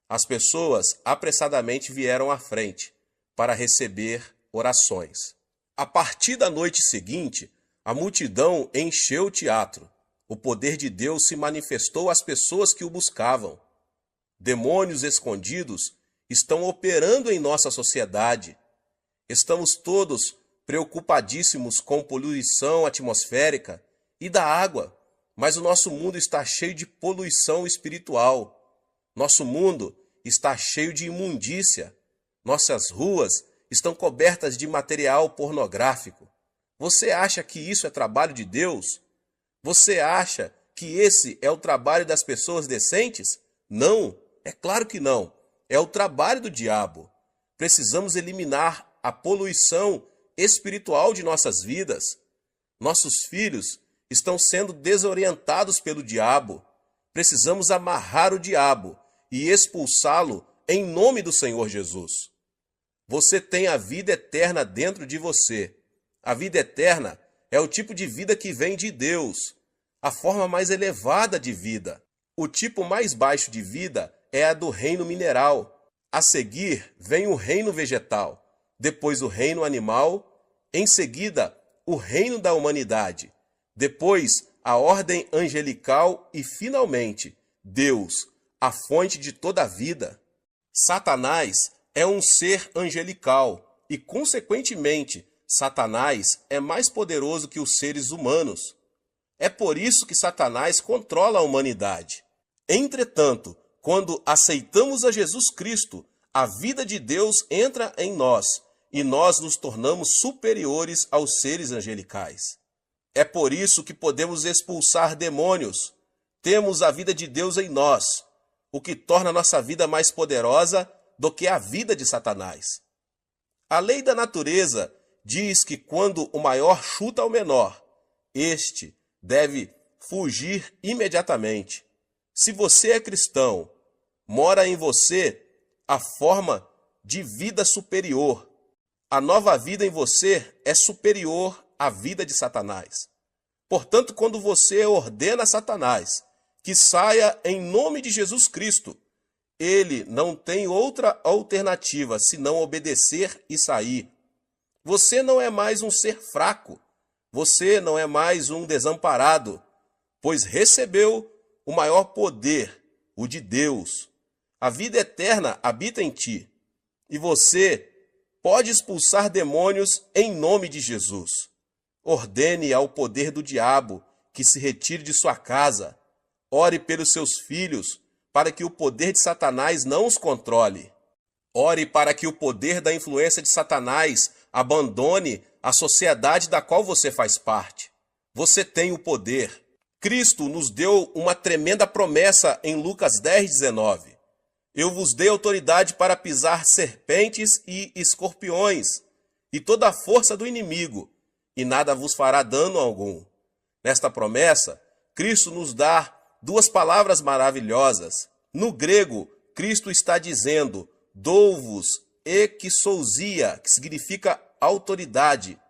S1: As pessoas apressadamente vieram à frente para receber orações. A partir da noite seguinte, a multidão encheu o teatro. O poder de Deus se manifestou às pessoas que o buscavam. Demônios escondidos estão operando em nossa sociedade. Estamos todos preocupadíssimos com poluição atmosférica e da água, mas o nosso mundo está cheio de poluição espiritual. Nosso mundo está cheio de imundícia. Nossas ruas estão cobertas de material pornográfico. Você acha que isso é trabalho de Deus? Você acha que esse é o trabalho das pessoas decentes? Não, é claro que não. É o trabalho do diabo. Precisamos eliminar a poluição espiritual de nossas vidas. Nossos filhos estão sendo desorientados pelo diabo. Precisamos amarrar o diabo e expulsá-lo em nome do Senhor Jesus. Você tem a vida eterna dentro de você. A vida eterna é o tipo de vida que vem de Deus, a forma mais elevada de vida. O tipo mais baixo de vida é a do reino mineral. A seguir vem o reino vegetal, depois o reino animal, em seguida o reino da humanidade, depois a ordem angelical e, finalmente, Deus, a fonte de toda a vida. Satanás é um ser angelical e, consequentemente, Satanás é mais poderoso que os seres humanos. É por isso que Satanás controla a humanidade. Entretanto, quando aceitamos a Jesus Cristo, a vida de Deus entra em nós e nós nos tornamos superiores aos seres angelicais. É por isso que podemos expulsar demônios. Temos a vida de Deus em nós, o que torna nossa vida mais poderosa do que a vida de Satanás. A lei da natureza diz que quando o maior chuta o menor, este deve fugir imediatamente. Se você é cristão, mora em você a forma de vida superior. A nova vida em você é superior à vida de Satanás. Portanto, quando você ordena a Satanás que saia em nome de Jesus Cristo, ele não tem outra alternativa senão obedecer e sair. Você não é mais um ser fraco. Você não é mais um desamparado, pois recebeu o maior poder, o de Deus. A vida eterna habita em ti, e você pode expulsar demônios em nome de Jesus. Ordene ao poder do diabo que se retire de sua casa. Ore pelos seus filhos, para que o poder de Satanás não os controle. Ore para que o poder da influência de Satanás abandone a sociedade da qual você faz parte. Você tem o poder. Cristo nos deu uma tremenda promessa em Lucas 10:19. Eu vos dei autoridade para pisar serpentes e escorpiões, e toda a força do inimigo, e nada vos fará dano algum. Nesta promessa, Cristo nos dá duas palavras maravilhosas. No grego, Cristo está dizendo dou-vos exousia, que significa autoridade,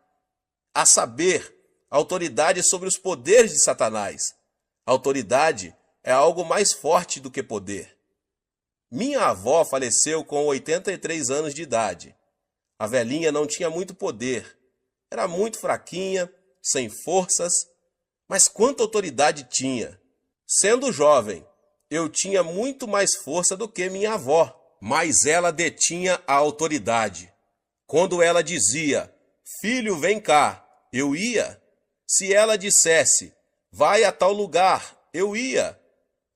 S1: a saber, autoridade sobre os poderes de Satanás. Autoridade é algo mais forte do que poder. Minha avó faleceu com 83 anos de idade. A velhinha não tinha muito poder, era muito fraquinha, sem forças, mas quanta autoridade tinha. Sendo jovem, eu tinha muito mais força do que minha avó, mas ela detinha a autoridade. Quando ela dizia, filho, vem cá, eu ia. Se ela dissesse, vai a tal lugar, eu ia.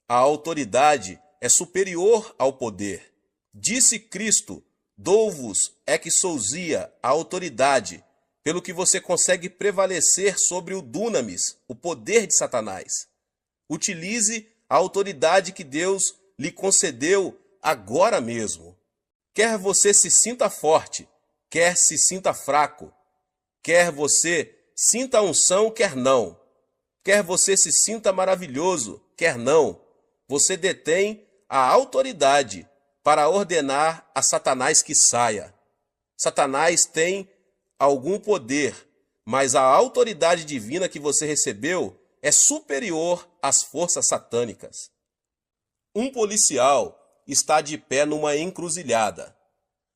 S1: A autoridade é superior ao poder. Disse Cristo, dou-vos exousia, a autoridade, pelo que você consegue prevalecer sobre o dunamis, o poder de Satanás. Utilize a autoridade que Deus lhe concedeu agora mesmo. Quer você se sinta forte, quer se sinta fraco, quer você sinta a unção, quer não, quer você se sinta maravilhoso, quer não, você detém a autoridade para ordenar a Satanás que saia. Satanás tem algum poder, mas a autoridade divina que você recebeu é superior às forças satânicas. Um policial está de pé numa encruzilhada.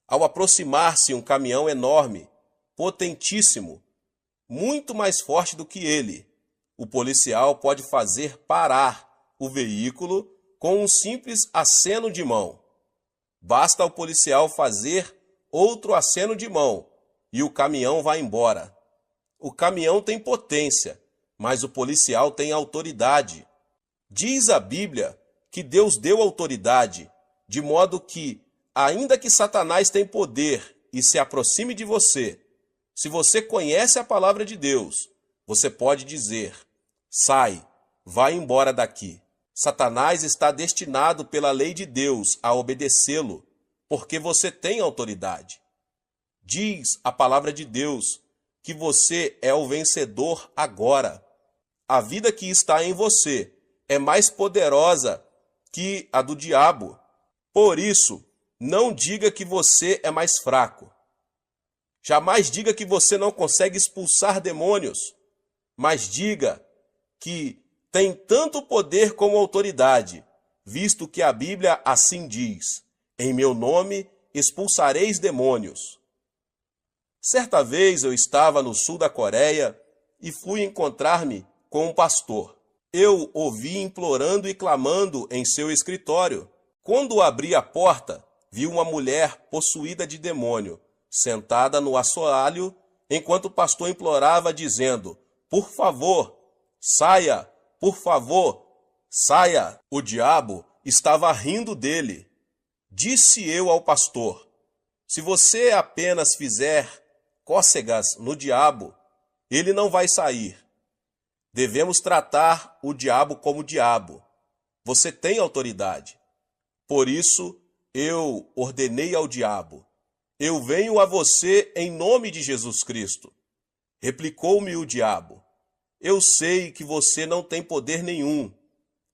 S1: Ao aproximar-se um caminhão enorme, potentíssimo, muito mais forte do que ele, o policial pode fazer parar o veículo com um simples aceno de mão. Basta ao policial fazer outro aceno de mão e o caminhão vai embora. O caminhão tem potência, mas o policial tem autoridade. Diz a Bíblia que Deus deu autoridade, de modo que, ainda que Satanás tenha poder e se aproxime de você, se você conhece a palavra de Deus, você pode dizer: sai, vai embora daqui. Satanás está destinado pela lei de Deus a obedecê-lo, porque você tem autoridade. Diz a palavra de Deus que você é o vencedor agora. A vida que está em você é mais poderosa que a do diabo. Por isso, não diga que você é mais fraco. Jamais diga que você não consegue expulsar demônios, mas diga que tem tanto poder como autoridade, visto que a Bíblia assim diz: em meu nome expulsareis demônios. Certa vez eu estava no sul da Coreia e fui encontrar-me com um pastor. Eu o vi implorando e clamando em seu escritório. Quando abri a porta, vi uma mulher possuída de demônio, sentada no assoalho, enquanto o pastor implorava, dizendo: por favor, saia, por favor, saia. O diabo estava rindo dele. Disse eu ao pastor: se você apenas fizer cócegas no diabo, ele não vai sair. Devemos tratar o diabo como diabo. Você tem autoridade. Por isso, eu ordenei ao diabo: eu venho a você em nome de Jesus Cristo. Replicou-me o diabo: eu sei que você não tem poder nenhum.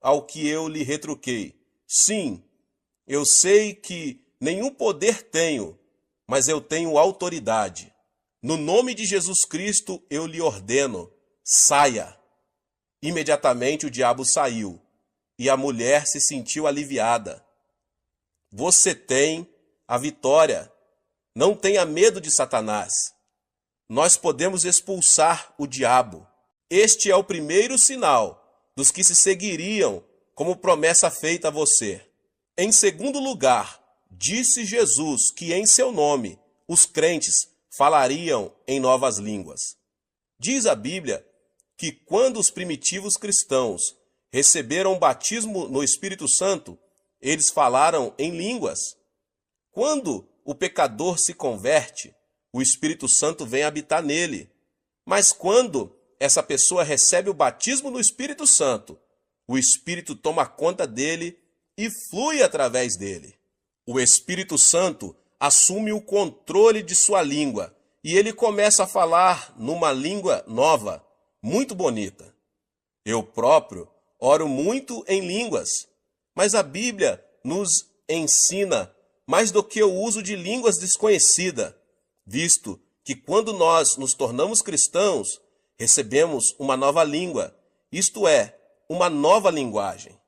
S1: Ao que eu lhe retruquei: sim, eu sei que nenhum poder tenho, mas eu tenho autoridade. No nome de Jesus Cristo eu lhe ordeno: saia. Imediatamente o diabo saiu e a mulher se sentiu aliviada. Você tem a vitória. Não tenha medo de Satanás. Nós podemos expulsar o diabo. Este é o primeiro sinal dos que se seguiriam como promessa feita a você. Em segundo lugar, disse Jesus que em seu nome os crentes falariam em novas línguas. Diz a Bíblia que quando os primitivos cristãos receberam o batismo no Espírito Santo, eles falaram em línguas. Quando o pecador se converte, o Espírito Santo vem habitar nele. Mas quando essa pessoa recebe o batismo no Espírito Santo, o Espírito toma conta dele e flui através dele. O Espírito Santo assume o controle de sua língua e ele começa a falar numa língua nova, muito bonita. Eu próprio oro muito em línguas, mas a Bíblia nos ensina mais do que o uso de línguas desconhecidas, visto que quando nós nos tornamos cristãos, recebemos uma nova língua, isto é, uma nova linguagem.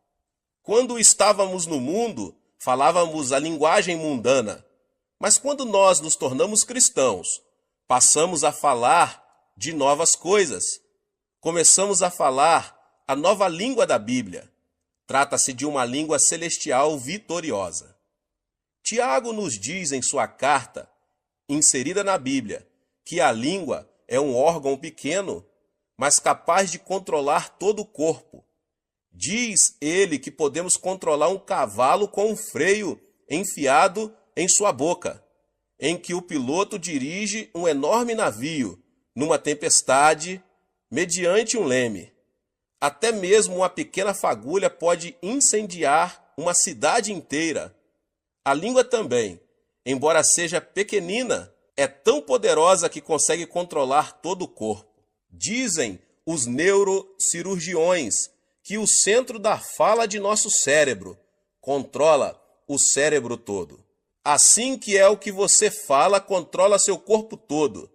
S1: Quando estávamos no mundo, falávamos a linguagem mundana, mas quando nós nos tornamos cristãos, passamos a falar de novas coisas. Começamos a falar a nova língua da Bíblia. Trata-se de uma língua celestial vitoriosa. Tiago nos diz em sua carta, inserida na Bíblia, que a língua é um órgão pequeno, mas capaz de controlar todo o corpo. Diz ele que podemos controlar um cavalo com um freio enfiado em sua boca, em que o piloto dirige um enorme navio numa tempestade mediante um leme. Até mesmo uma pequena fagulha pode incendiar uma cidade inteira. A língua também, embora seja pequenina, é tão poderosa que consegue controlar todo o corpo. Dizem os neurocirurgiões que o centro da fala de nosso cérebro controla o cérebro todo. Assim que é o que você fala controla seu corpo todo.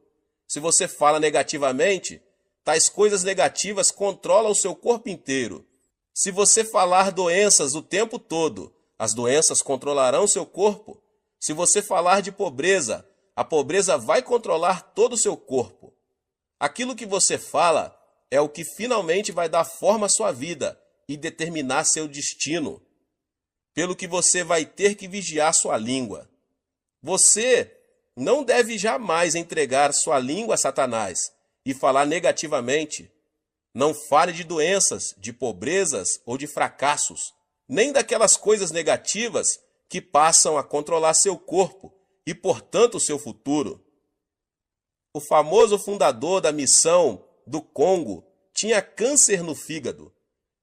S1: Se você fala negativamente, tais coisas negativas controlam o seu corpo inteiro. Se você falar doenças o tempo todo, as doenças controlarão seu corpo. Se você falar de pobreza, a pobreza vai controlar todo o seu corpo. Aquilo que você fala é o que finalmente vai dar forma à sua vida e determinar seu destino. Pelo que você vai ter que vigiar sua língua. Você não deve jamais entregar sua língua a Satanás e falar negativamente. Não fale de doenças, de pobrezas ou de fracassos, nem daquelas coisas negativas que passam a controlar seu corpo e, portanto, seu futuro. O famoso fundador da missão do Congo tinha câncer no fígado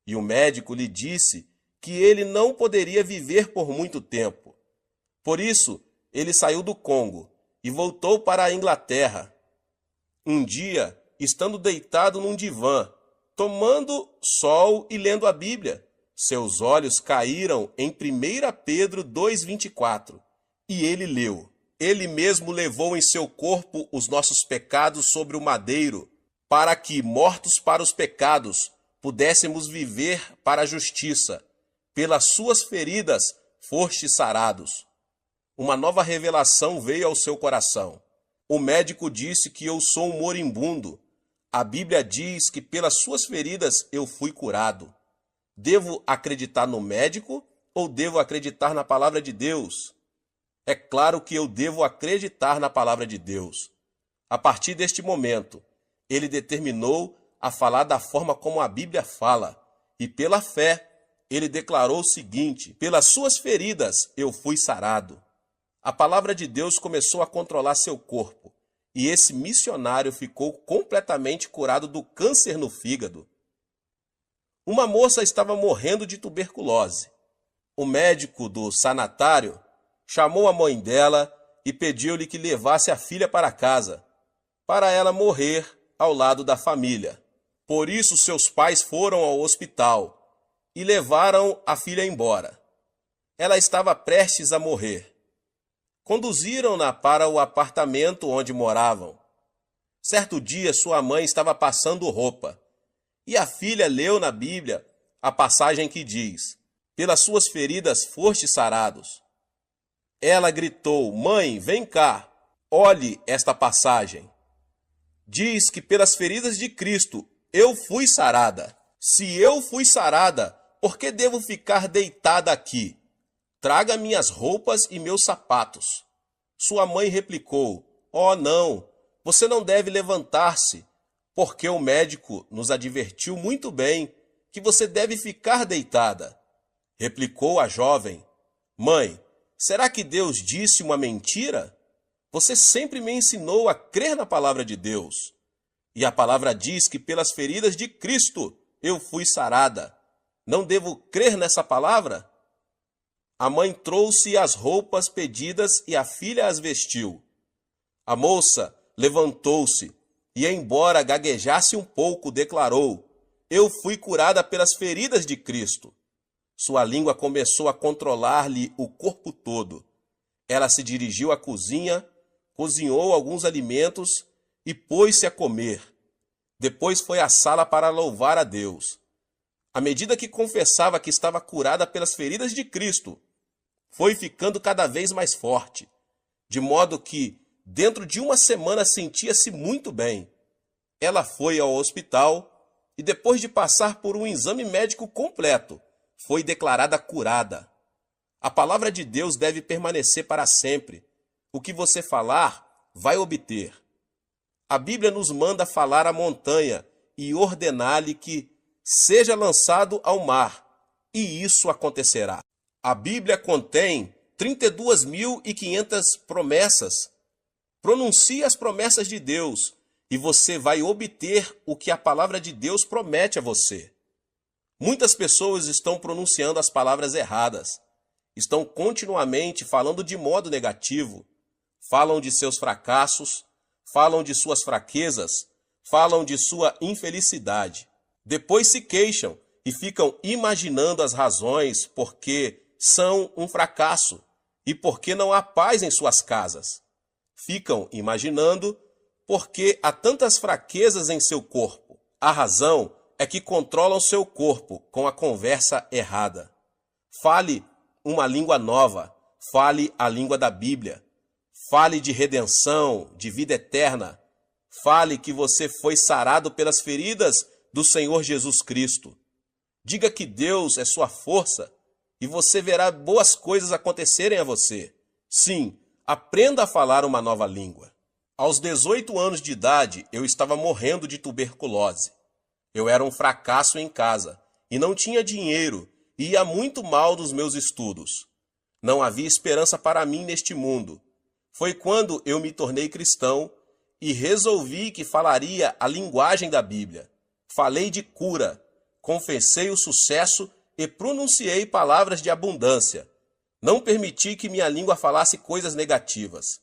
S1: e o médico lhe disse que ele não poderia viver por muito tempo. Por isso, ele saiu do Congo e voltou para a Inglaterra. Um dia, estando deitado num divã, tomando sol e lendo a Bíblia, seus olhos caíram em 1 Pedro 2,24, e ele leu: Ele mesmo levou em seu corpo os nossos pecados sobre o madeiro, para que, mortos para os pecados, pudéssemos viver para a justiça. Pelas suas feridas fostes sarados. Uma nova revelação veio ao seu coração. O médico disse que eu sou um moribundo. A Bíblia diz que pelas suas feridas eu fui curado. Devo acreditar no médico ou devo acreditar na palavra de Deus? É claro que eu devo acreditar na palavra de Deus. A partir deste momento, ele determinou a falar da forma como a Bíblia fala, e pela fé, ele declarou o seguinte: pelas suas feridas eu fui sarado. A palavra de Deus começou a controlar seu corpo, e esse missionário ficou completamente curado do câncer no fígado. Uma moça estava morrendo de tuberculose. O médico do sanatário chamou a mãe dela e pediu-lhe que levasse a filha para casa, para ela morrer ao lado da família. Por isso, seus pais foram ao hospital e levaram a filha embora. Ela estava prestes a morrer. Conduziram-na para o apartamento onde moravam. Certo dia, sua mãe estava passando roupa, e a filha leu na Bíblia a passagem que diz: pelas suas feridas fostes sarados. Ela gritou: mãe, vem cá, olhe esta passagem. Diz que pelas feridas de Cristo eu fui sarada. Se eu fui sarada, por que devo ficar deitada aqui? Traga minhas roupas e meus sapatos. Sua mãe replicou: oh, não, você não deve levantar-se, porque o médico nos advertiu muito bem que você deve ficar deitada. Replicou a jovem: mãe, será que Deus disse uma mentira? Você sempre me ensinou a crer na palavra de Deus. E a palavra diz que pelas feridas de Cristo eu fui sarada. Não devo crer nessa palavra? A mãe trouxe as roupas pedidas e a filha as vestiu. A moça levantou-se e, embora gaguejasse um pouco, declarou: eu fui curada pelas feridas de Cristo. Sua língua começou a controlar-lhe o corpo todo. Ela se dirigiu à cozinha, cozinhou alguns alimentos e pôs-se a comer. Depois foi à sala para louvar a Deus. À medida que confessava que estava curada pelas feridas de Cristo, foi ficando cada vez mais forte, de modo que, dentro de uma semana, sentia-se muito bem. Ela foi ao hospital e, depois de passar por um exame médico completo, foi declarada curada. A palavra de Deus deve permanecer para sempre. O que você falar, vai obter. A Bíblia nos manda falar à montanha e ordenar-lhe que seja lançado ao mar, e isso acontecerá. A Bíblia contém 32.500 promessas. Pronuncie as promessas de Deus e você vai obter o que a palavra de Deus promete a você. Muitas pessoas estão pronunciando as palavras erradas. Estão continuamente falando de modo negativo. Falam de seus fracassos, falam de suas fraquezas, falam de sua infelicidade. Depois se queixam e ficam imaginando as razões porque são um fracasso e porque não há paz em suas casas. Ficam imaginando porque há tantas fraquezas em seu corpo. A razão é que controlam seu corpo com a conversa errada. Fale uma língua nova, fale a língua da Bíblia. Fale de redenção, de vida eterna. Fale que você foi sarado pelas feridas do Senhor Jesus Cristo. Diga que Deus é sua força e você verá boas coisas acontecerem a você. Sim, aprenda a falar uma nova língua. Aos 18 anos de idade, eu estava morrendo de tuberculose. Eu era um fracasso em casa e não tinha dinheiro e ia muito mal nos meus estudos. Não havia esperança para mim neste mundo. Foi quando eu me tornei cristão e resolvi que falaria a linguagem da Bíblia. Falei de cura, confessei o sucesso e pronunciei palavras de abundância. Não permiti que minha língua falasse coisas negativas.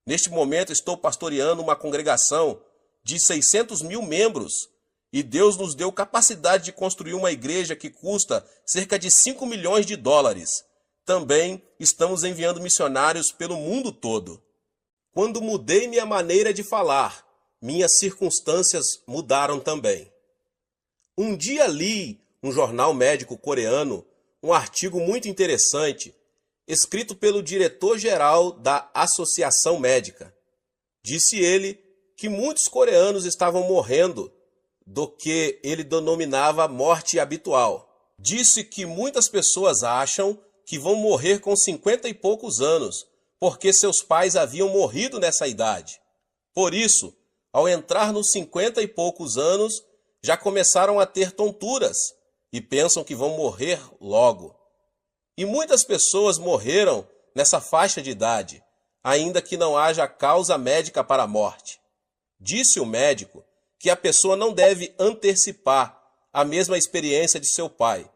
S1: Neste momento estou pastoreando uma congregação de 600 mil membros e Deus nos deu capacidade de construir uma igreja que custa cerca de 5 milhões de dólares. Também estamos enviando missionários pelo mundo todo. Quando mudei minha maneira de falar, minhas circunstâncias mudaram também. Um dia li um jornal médico coreano, um artigo muito interessante, escrito pelo diretor-geral da Associação Médica. Disse ele que muitos coreanos estavam morrendo do que ele denominava morte habitual. Disse que muitas pessoas acham que vão morrer com 50 e poucos anos, porque seus pais haviam morrido nessa idade. Por isso, ao entrar nos 50 e poucos anos, já começaram a ter tonturas e pensam que vão morrer logo. E muitas pessoas morreram nessa faixa de idade, ainda que não haja causa médica para a morte. Disse o médico que a pessoa não deve antecipar a mesma experiência de seu pai,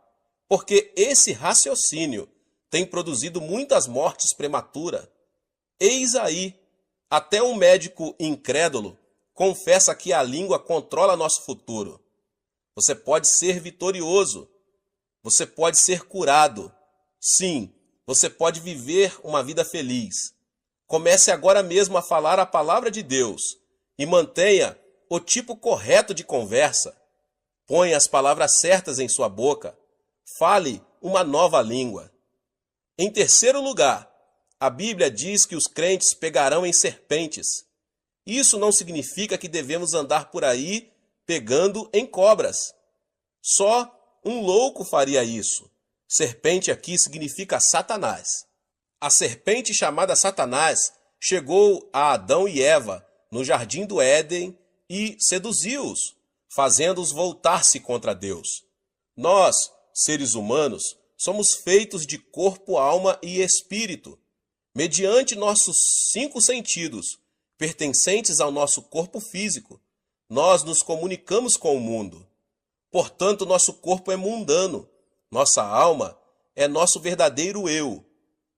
S1: porque esse raciocínio tem produzido muitas mortes prematuras. Eis aí, até um médico incrédulo confessa que a língua controla nosso futuro. Você pode ser vitorioso, você pode ser curado. Sim, você pode viver uma vida feliz. Comece agora mesmo a falar a palavra de Deus e mantenha o tipo correto de conversa. Ponha as palavras certas em sua boca. Fale uma nova língua. Em terceiro lugar, a Bíblia diz que os crentes pegarão em serpentes. Isso não significa que devemos andar por aí pegando em cobras. Só um louco faria isso. Serpente aqui significa Satanás. A serpente chamada Satanás chegou a Adão e Eva no jardim do Éden e seduziu-os, fazendo-os voltar-se contra Deus. Nós, seres humanos, somos feitos de corpo, alma e espírito. Mediante nossos 5 sentidos, pertencentes ao nosso corpo físico, nós nos comunicamos com o mundo. Portanto, nosso corpo é mundano. Nossa alma é nosso verdadeiro eu,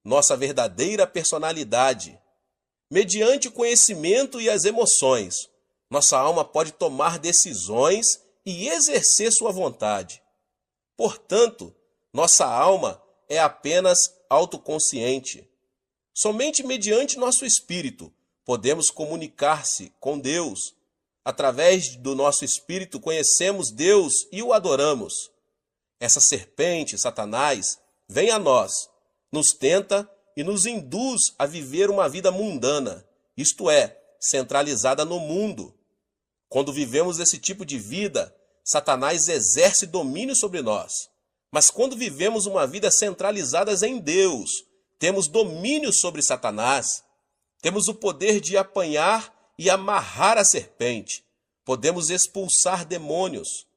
S1: nossa verdadeira personalidade. Mediante o conhecimento e as emoções, nossa alma pode tomar decisões e exercer sua vontade. Portanto, nossa alma é apenas autoconsciente. Somente mediante nosso espírito podemos comunicar-se com Deus. Através do nosso espírito conhecemos Deus e o adoramos. Essa serpente, Satanás, vem a nós, nos tenta e nos induz a viver uma vida mundana, isto é, centralizada no mundo. Quando vivemos esse tipo de vida, Satanás exerce domínio sobre nós. Mas quando vivemos uma vida centralizada em Deus, temos domínio sobre Satanás. Temos o poder de apanhar e amarrar a serpente. Podemos expulsar demônios.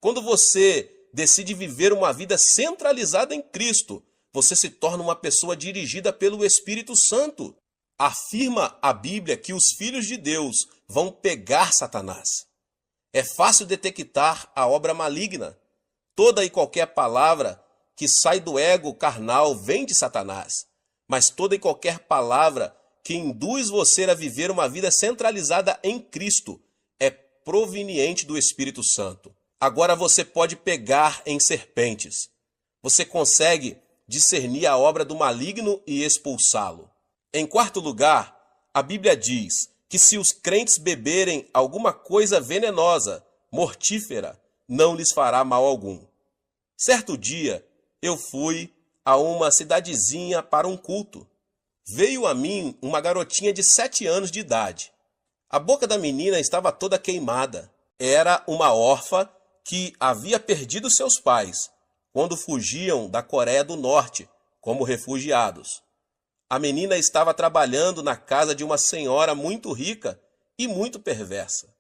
S1: Quando você decide viver uma vida centralizada em Cristo, você se torna uma pessoa dirigida pelo Espírito Santo. Afirma a Bíblia que os filhos de Deus vão pegar Satanás. É fácil detectar a obra maligna. Toda e qualquer palavra que sai do ego carnal vem de Satanás. Mas toda e qualquer palavra que induz você a viver uma vida centralizada em Cristo é proveniente do Espírito Santo. Agora você pode pegar em serpentes. Você consegue discernir a obra do maligno e expulsá-lo. Em quarto lugar, a Bíblia diz que se os crentes beberem alguma coisa venenosa, mortífera, não lhes fará mal algum. Certo dia, eu fui a uma cidadezinha para um culto. Veio a mim uma garotinha de 7 anos de idade. A boca da menina estava toda queimada. Era uma órfã que havia perdido seus pais quando fugiam da Coreia do Norte como refugiados. A menina estava trabalhando na casa de uma senhora muito rica e muito perversa.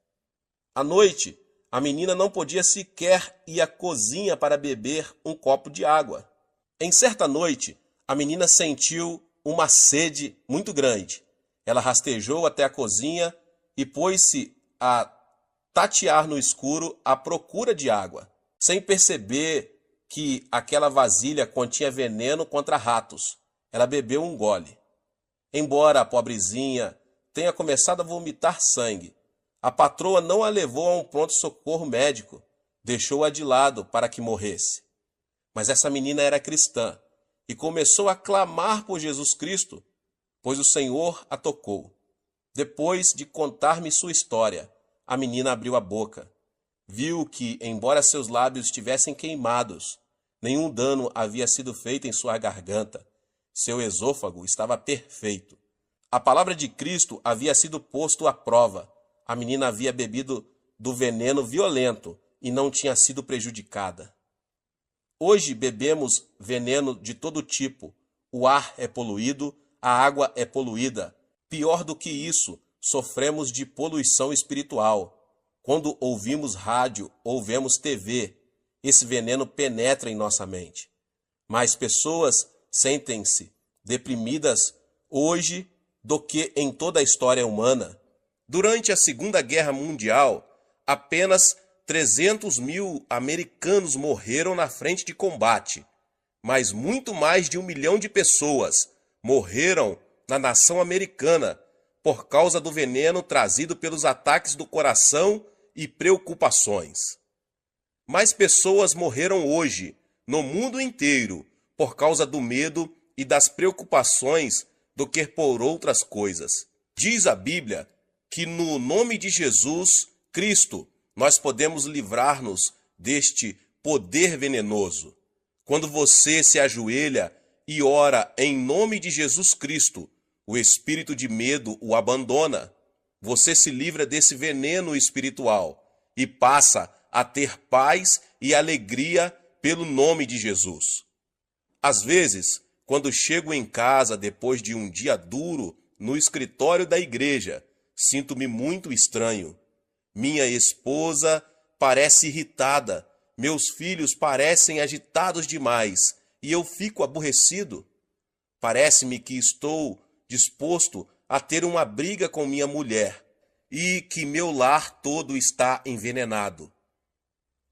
S1: À noite, a menina não podia sequer ir à cozinha para beber um copo de água. Em certa noite, a menina sentiu uma sede muito grande. Ela rastejou até a cozinha e pôs-se a tatear no escuro à procura de água, sem perceber que aquela vasilha continha veneno contra ratos. Ela bebeu um gole. Embora a pobrezinha tenha começado a vomitar sangue, a patroa não a levou a um pronto-socorro médico, deixou-a de lado para que morresse. Mas essa menina era cristã e começou a clamar por Jesus Cristo, pois o Senhor a tocou. Depois de contar-me sua história, a menina abriu a boca. Viu que, embora seus lábios estivessem queimados, nenhum dano havia sido feito em sua garganta. Seu esôfago estava perfeito. A palavra de Cristo havia sido posto à prova. A menina havia bebido do veneno violento e não tinha sido prejudicada. Hoje bebemos veneno de todo tipo. O ar é poluído, a água é poluída. Pior do que isso, sofremos de poluição espiritual. Quando ouvimos rádio ou vemos TV, esse veneno penetra em nossa mente. Mais pessoas sentem-se deprimidas hoje do que em toda a história humana. Durante a Segunda Guerra Mundial, apenas 300.000 americanos morreram na frente de combate, mas muito mais de 1 milhão de pessoas morreram na nação americana por causa do veneno trazido pelos ataques do coração e preocupações. Mais pessoas morreram hoje, no mundo inteiro, por causa do medo e das preocupações do que por outras coisas. Diz a Bíblia que no nome de Jesus Cristo nós podemos livrar-nos deste poder venenoso. Quando você se ajoelha e ora em nome de Jesus Cristo, o espírito de medo o abandona. Você se livra desse veneno espiritual e passa a ter paz e alegria pelo nome de Jesus. Às vezes, quando chego em casa depois de um dia duro no escritório da igreja, sinto-me muito estranho. Minha esposa parece irritada, meus filhos parecem agitados demais e eu fico aborrecido. Parece-me que estou disposto a ter uma briga com minha mulher e que meu lar todo está envenenado.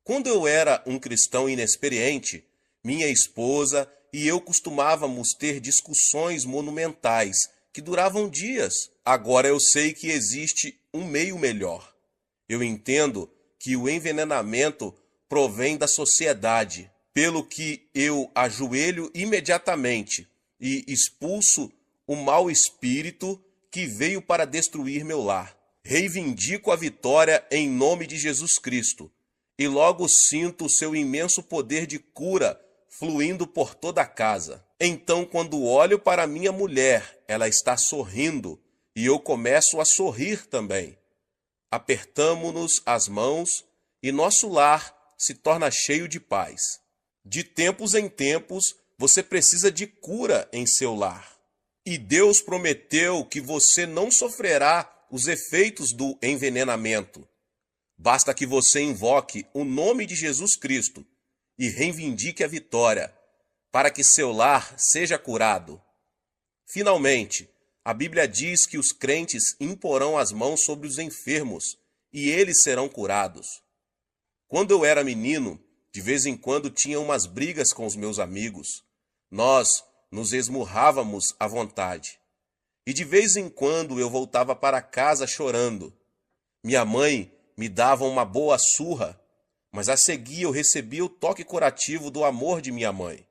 S1: Quando eu era um cristão inexperiente, minha esposa e eu costumávamos ter discussões monumentais que duravam dias. Agora eu sei que existe um meio melhor. Eu entendo que o envenenamento provém da sociedade, pelo que eu ajoelho imediatamente e expulso o mau espírito que veio para destruir meu lar. Reivindico a vitória em nome de Jesus Cristo e logo sinto o seu imenso poder de cura fluindo por toda a casa. Então, quando olho para minha mulher, ela está sorrindo e eu começo a sorrir também. Apertamo-nos as mãos e nosso lar se torna cheio de paz. De tempos em tempos, você precisa de cura em seu lar. E Deus prometeu que você não sofrerá os efeitos do envenenamento. Basta que você invoque o nome de Jesus Cristo e reivindique a vitória, para que seu lar seja curado. Finalmente, a Bíblia diz que os crentes imporão as mãos sobre os enfermos e eles serão curados. Quando eu era menino, de vez em quando tinha umas brigas com os meus amigos. Nós nos esmurrávamos à vontade. E de vez em quando eu voltava para casa chorando. Minha mãe me dava uma boa surra, mas a seguir eu recebia o toque curativo do amor de minha mãe.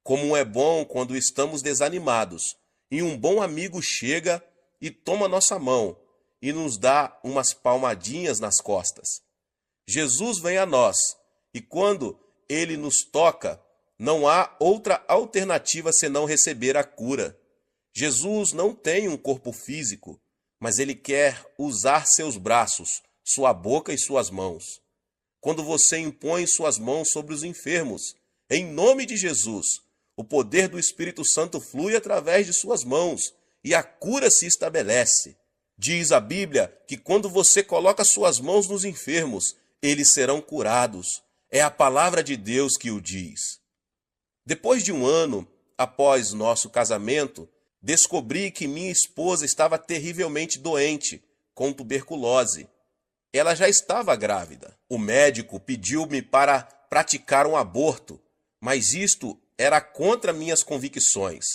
S1: Como é bom quando estamos desanimados e um bom amigo chega e toma nossa mão e nos dá umas palmadinhas nas costas. Jesus vem a nós, e quando ele nos toca, não há outra alternativa senão receber a cura. Jesus não tem um corpo físico, mas ele quer usar seus braços, sua boca e suas mãos. Quando você impõe suas mãos sobre os enfermos, em nome de Jesus, o poder do Espírito Santo flui através de suas mãos e a cura se estabelece. Diz a Bíblia que quando você coloca suas mãos nos enfermos, eles serão curados. É a palavra de Deus que o diz. Depois de um ano após nosso casamento, descobri que minha esposa estava terrivelmente doente, com tuberculose. Ela já estava grávida. O médico pediu-me para praticar um aborto, mas isto era contra minhas convicções.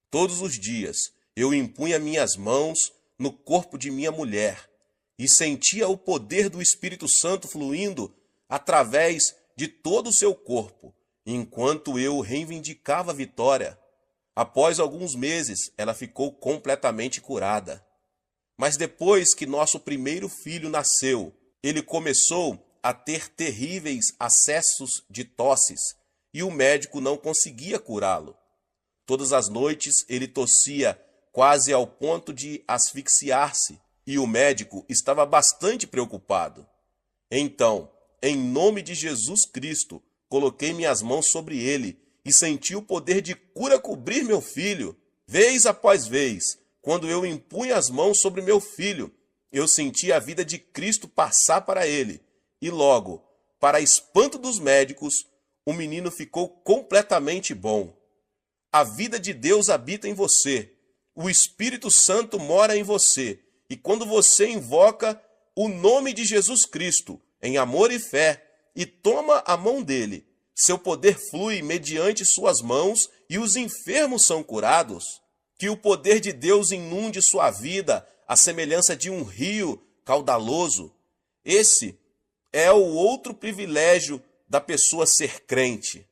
S1: Todos os dias eu impunha minhas mãos no corpo de minha mulher e sentia o poder do Espírito Santo fluindo através de todo o seu corpo, enquanto eu reivindicava a vitória. Após alguns meses, ela ficou completamente curada. Mas depois que nosso primeiro filho nasceu, ele começou a ter terríveis acessos de tosses e o médico não conseguia curá-lo. Todas as noites ele tossia quase ao ponto de asfixiar-se e o médico estava bastante preocupado. Então, em nome de Jesus Cristo, coloquei minhas mãos sobre ele e senti o poder de cura cobrir meu filho. Vez após vez, quando eu impunha as mãos sobre meu filho, eu sentia a vida de Cristo passar para ele. E logo, para espanto dos médicos, o menino ficou completamente bom. A vida de Deus habita em você. O Espírito Santo mora em você. E quando você invoca o nome de Jesus Cristo em amor e fé e toma a mão dele, seu poder flui mediante suas mãos e os enfermos são curados. Que o poder de Deus inunde sua vida à semelhança de um rio caudaloso. Esse é o outro privilégio da pessoa ser crente.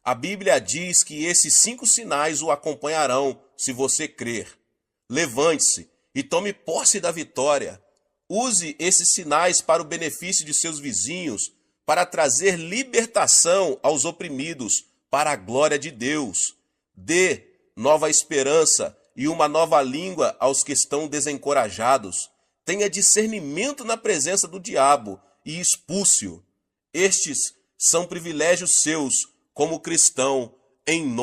S1: A Bíblia diz que esses 5 sinais o acompanharão se você crer. Levante-se e tome posse da vitória. Use esses sinais para o benefício de seus vizinhos, para trazer libertação aos oprimidos, para a glória de Deus. Dê nova esperança e uma nova língua aos que estão desencorajados. Tenha discernimento na presença do diabo e expulse-o. Estes são privilégios seus como cristão em nome